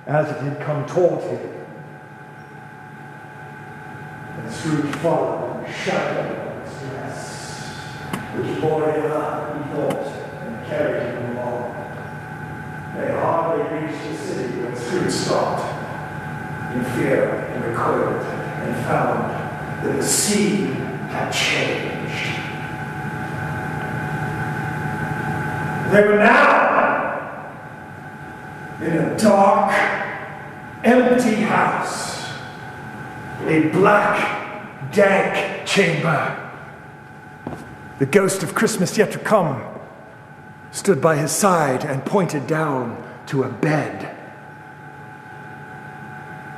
as it had come toward him. And Scrooge followed in the shadow of his dress, which bore him up, he thought, and carried him along. They hardly reached the city when Scrooge stopped. In fear, and recoiled, and found that the scene had changed. They were now in a dark, empty house, a black, dank chamber. The ghost of Christmas yet to come stood by his side and pointed down to a bed.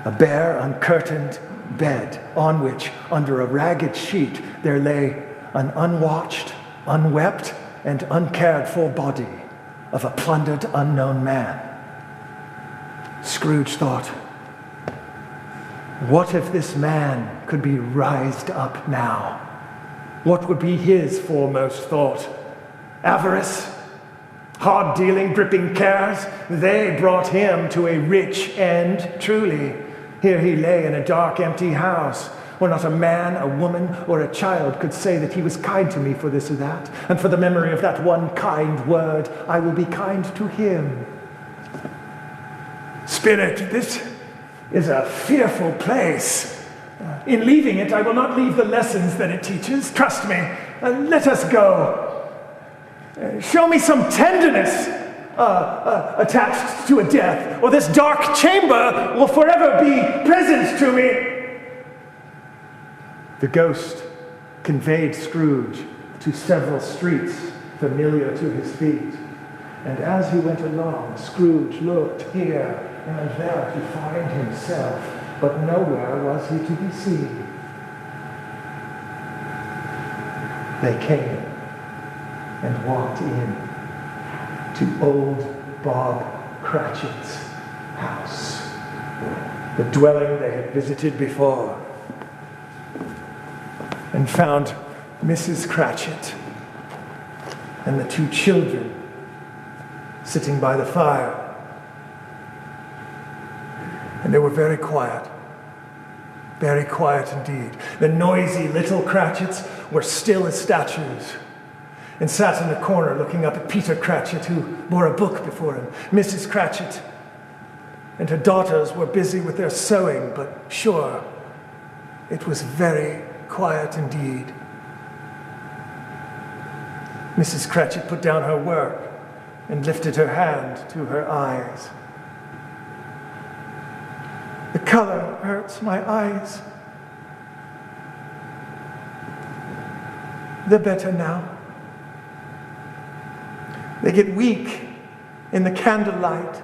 A bare, uncurtained bed on which, under a ragged sheet, there lay an unwatched, unwept, and uncared for body of a plundered, unknown man. Scrooge thought, what if this man could be raised up now? What would be his foremost thought? Avarice? Hard-dealing, gripping cares? They brought him to a rich end, truly. Here he lay in a dark, empty house, where not a man, a woman, or a child could say that he was kind to me for this or that, and for the memory of that one kind word, I will be kind to him. Spirit, this is a fearful place. In leaving it, I will not leave the lessons that it teaches. Trust me. Let us go. Show me some tenderness attached to a death, or this dark chamber will forever be present to me. The ghost conveyed Scrooge to several streets familiar to his feet. And as he went along, Scrooge looked here and there to find himself, but nowhere was he to be seen. They came and walked in to old Bob Cratchit's house, the dwelling they had visited before, and found Mrs. Cratchit and the two children sitting by the fire. And they were very quiet indeed. The noisy little Cratchits were still as statues and sat in the corner looking up at Peter Cratchit, who bore a book before him. Mrs. Cratchit and her daughters were busy with their sewing, but sure, it was very quiet indeed. Mrs. Cratchit put down her work and lifted her hand to her eyes. The color hurts my eyes. They're better now. They get weak in the candlelight.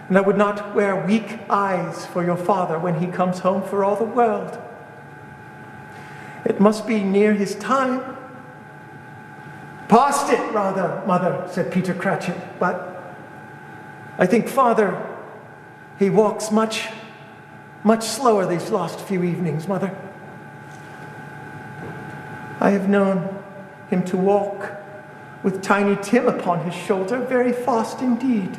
And I would not wear weak eyes for your father when he comes home for all the world. It must be near his time. Past it, rather, Mother, said Peter Cratchit. But I think Father, he walks much slower these last few evenings, Mother. I have known him to walk with Tiny Tim upon his shoulder very fast indeed.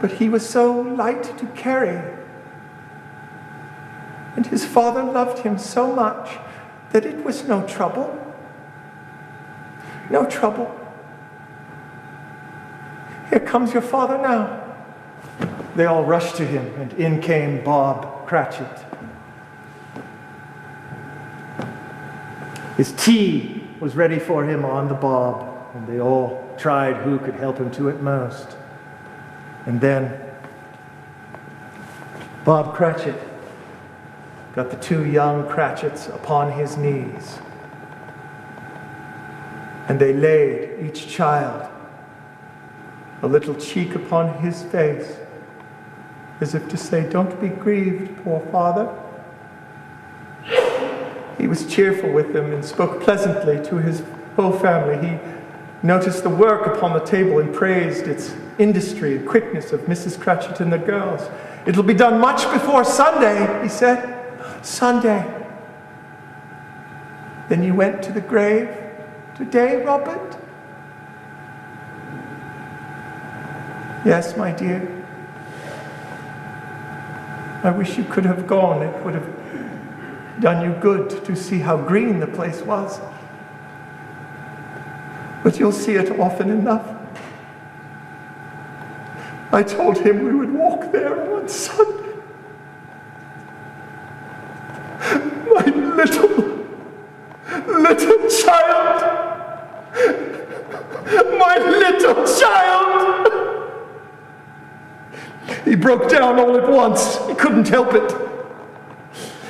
But he was so light to carry. And his father loved him so much that it was no trouble. No trouble. Here comes your father now. They all rushed to him, and in came Bob Cratchit. His tea was ready for him on the bob, and they all tried who could help him to it most. And then Bob Cratchit got the two young Cratchits upon his knees, and they laid each child a little cheek upon his face, as if to say, "Don't be grieved, poor father." He was cheerful with them and spoke pleasantly to his whole family. He noticed the work upon the table and praised its industry and quickness of Mrs. Cratchit and the girls. "It'll be done much before Sunday," he said. "Sunday. Then you went to the grave today, Robert?" "Yes, my dear. I wish you could have gone. It would have done you good to see how green the place was. But you'll see it often enough. I told him we would walk there on Sunday. My little child! My little child!" He broke down all at once. He couldn't help it.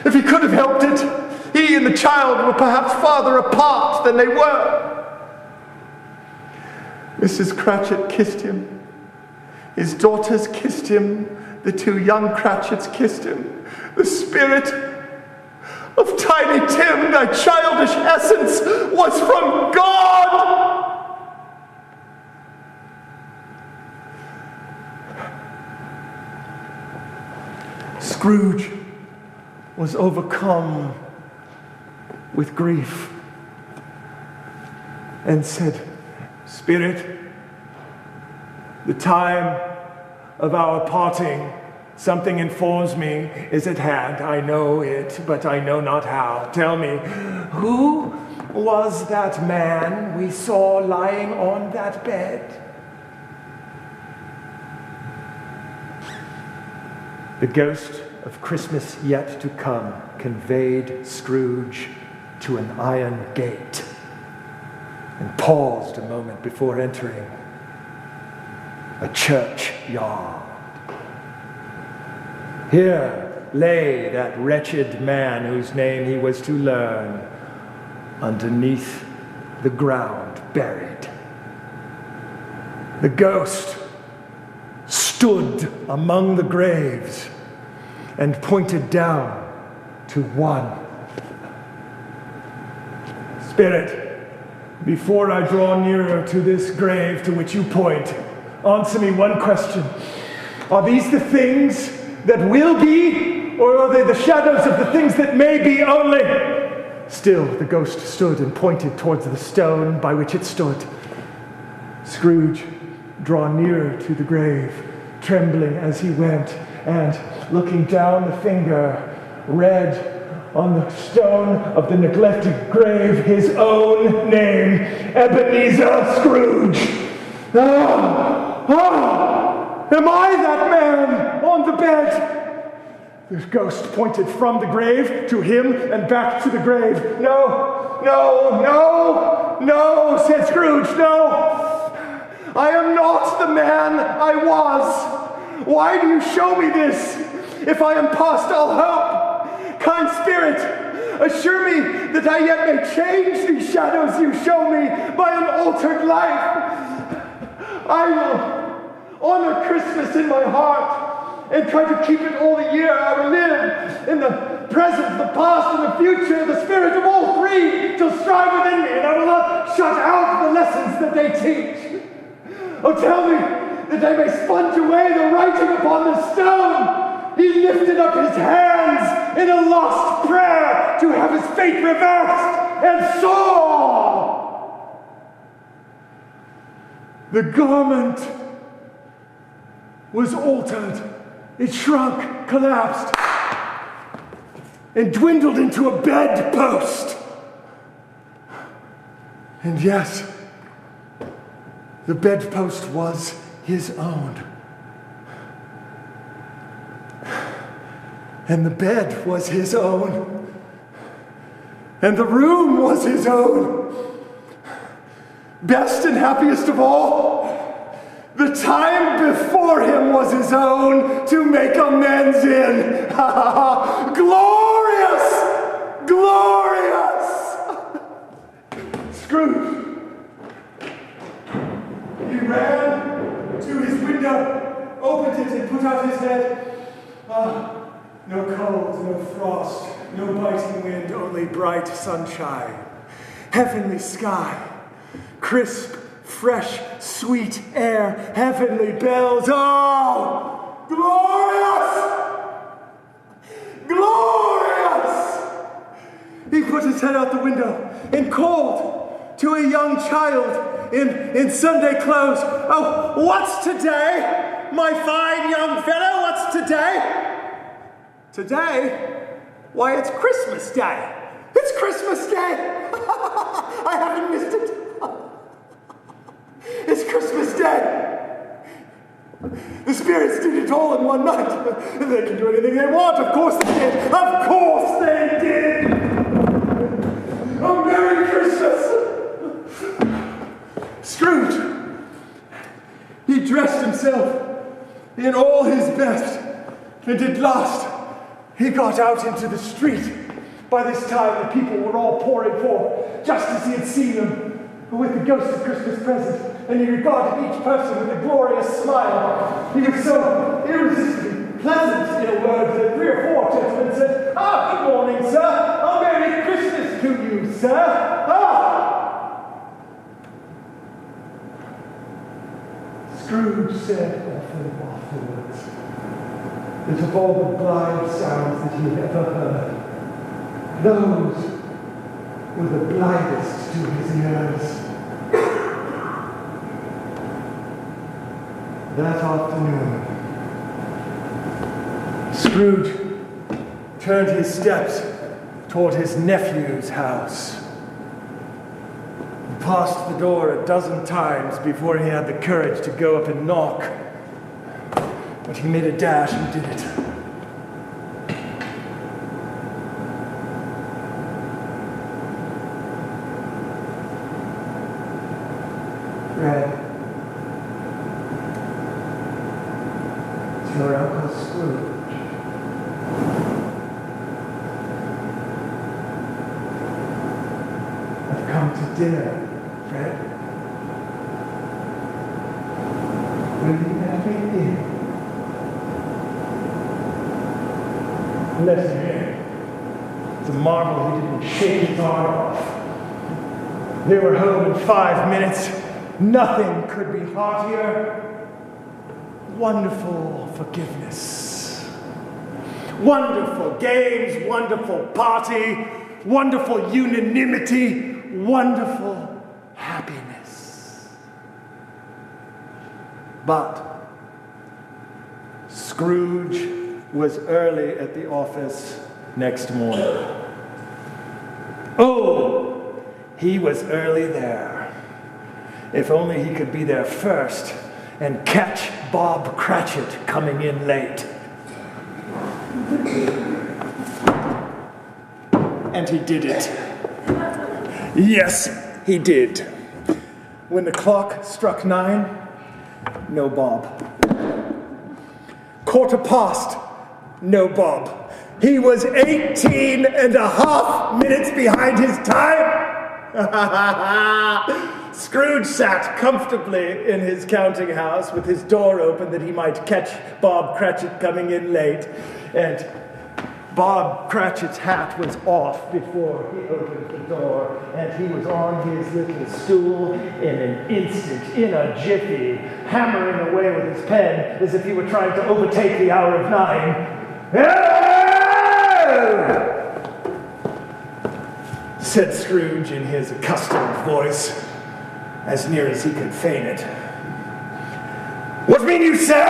If he could have helped it, he and the child were perhaps farther apart than they were. Mrs. Cratchit kissed him. His daughters kissed him. The two young Cratchits kissed him. The spirit of Tiny Tim, thy childish essence, was from God. Scrooge was overcome with grief and said, "Spirit, the time of our parting, something informs me, is at hand. I know it, but I know not how. Tell me, who was that man we saw lying on that bed?" The ghost of Christmas yet to come conveyed Scrooge to an iron gate and paused a moment before entering a churchyard. Here lay that wretched man whose name he was to learn, underneath the ground buried. The ghost stood among the graves and pointed down to one. Spirit, before I draw nearer to this grave to which you point, answer me one question. Are these the things that will be, or are they the shadows of the things that may be only? Still, the ghost stood and pointed towards the stone by which it stood. Scrooge drew nearer to the grave, trembling as he went, and looking down the finger, read on the stone of the neglected grave his own name, Ebenezer Scrooge. Am I that man on the bed? The ghost pointed from the grave to him and back to the grave. No, said Scrooge, no. I am not the man I was. Why do you show me this if I am past all hope? Kind spirit, assure me that I yet may change these shadows you show me by an altered life. I will honor Christmas in my heart and try to keep it all the year I will live. In the present, the past, and the future, the spirit of all three shall strive within me, and I will not shut out the lessons that they teach. Oh, tell me that I may sponge away the writing upon the stone. He lifted up his hands in a lost prayer to have his fate reversed, and saw the garment was altered. It shrunk, collapsed, and dwindled into a bedpost. And yes, the bedpost was his own. And the bed was his own. And the room was his own. Best and happiest of all, the time before him was his own to make amends in. Glorious! Glorious! Scrooge. He ran to his window, opened it, and put out his head. No cold, no frost, no biting wind, only bright sunshine. Heavenly sky, crisp, fresh, sweet air, heavenly bells. Oh, glorious! Glorious! He put his head out the window and called to a young child in Sunday clothes. Oh, what's today, my fine young fellow? What's today? Today? Why, it's Christmas Day. It's Christmas Day. I haven't missed it. It's Christmas Day. The spirits did it all in one night. They can do anything they want. Of course they did. Of course they did. Oh, Merry Christmas. Scrooge. He dressed himself in all his best. And at last, he got out into the street. By this time, the people were all pouring forth, just as he had seen them, with the ghost of Christmas present. And he regarded each person with a glorious smile. He was so irresistibly pleasant, in a word, that 3 or 4 gentlemen said, good morning, sir. A Merry Christmas to you, sir. Scrooge said often afterwards that of all the blind sounds that he had ever heard, those were the blindest to his ears. That afternoon, Scrooge turned his steps toward his nephew's house. He passed the door a dozen times before he had the courage to go up and knock. But he made a dash and did it. come to dinner, Fred? Will you let me in? Let him in. It's a marvel he didn't shake his arm off. They were home in 5 minutes. Nothing could be heartier. Wonderful forgiveness. Wonderful games, wonderful party, wonderful unanimity, wonderful happiness. But Scrooge was early at the office next morning. Oh, he was early there. If only he could be there first and catch Bob Cratchit coming in late. And he did it. Yes, he did. When the clock struck 9, no Bob. 1:15, no Bob. He was 18 and a half minutes behind his time. Scrooge sat comfortably in his counting house with his door open that he might catch Bob Cratchit coming in late. And Bob Cratchit's hat was off before he opened the door, and he was on his little stool in an instant, in a jiffy, hammering away with his pen as if he were trying to overtake the hour of 9. "Hello!" said Scrooge in his accustomed voice, as near as he could feign it. "What mean you, sir,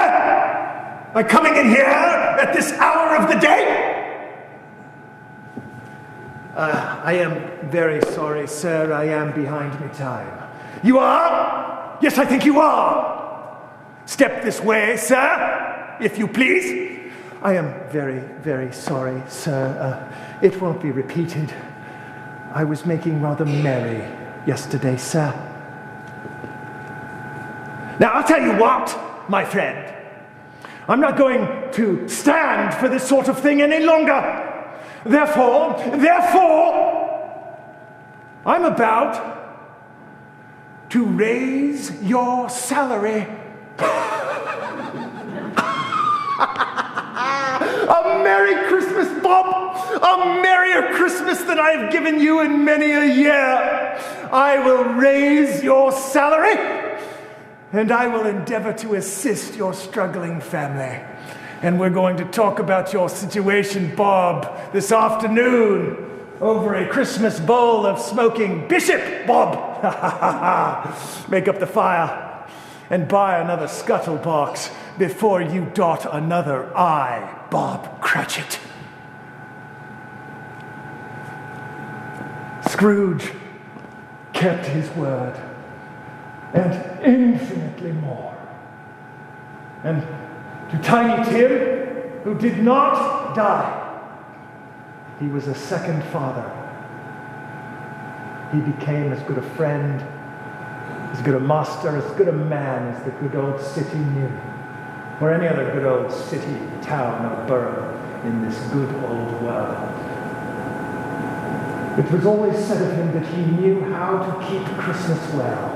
by coming in here at this hour of the day?" I am very sorry, sir. I am behind my time." "You are? Yes, I think you are. Step this way, sir, if you please." "I am very, very sorry, sir. It won't be repeated. I was making rather merry yesterday, sir." "Now, I'll tell you what, my friend. I'm not going to stand for this sort of thing any longer. Therefore, I'm about to raise your salary. A Merry Christmas, Bob! A merrier Christmas than I have given you in many a year. I will raise your salary, and I will endeavor to assist your struggling family. And we're going to talk about your situation, Bob, this afternoon over a Christmas bowl of smoking Bishop, Bob. Make up the fire and buy another scuttle box before you dot another I, Bob Cratchit." Scrooge kept his word, and infinitely more. And to Tiny Tim, who did not die, he was a second father. He became as good a friend, as good a master, as good a man as the good old city knew, or any other good old city, town, or borough in this good old world. It was always said of him that he knew how to keep Christmas well.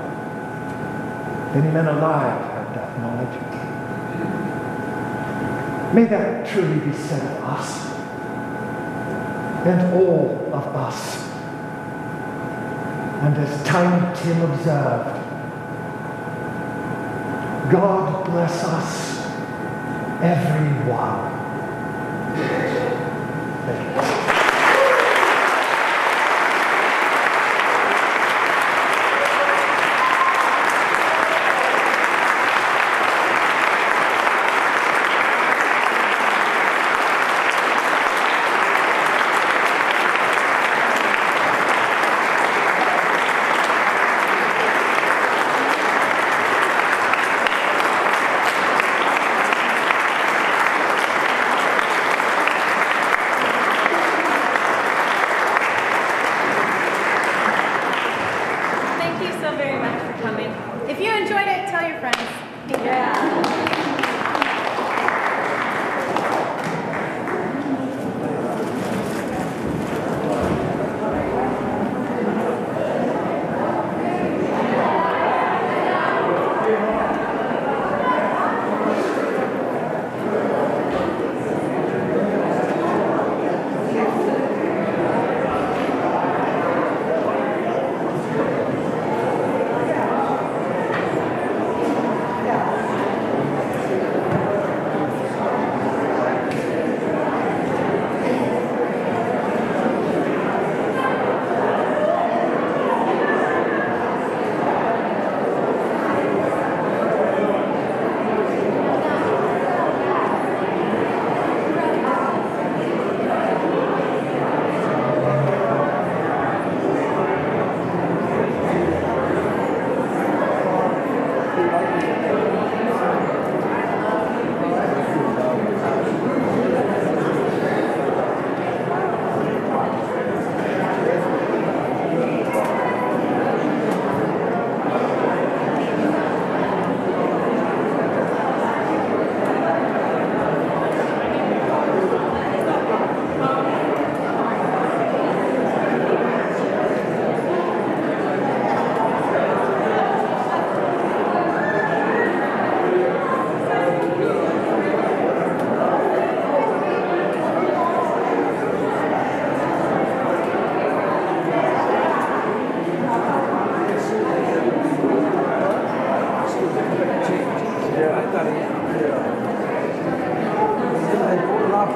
Any man alive had that knowledge. May that truly be said of us, and all of us. And as Tiny Tim observed, God bless us, everyone. Thank you.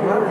Well,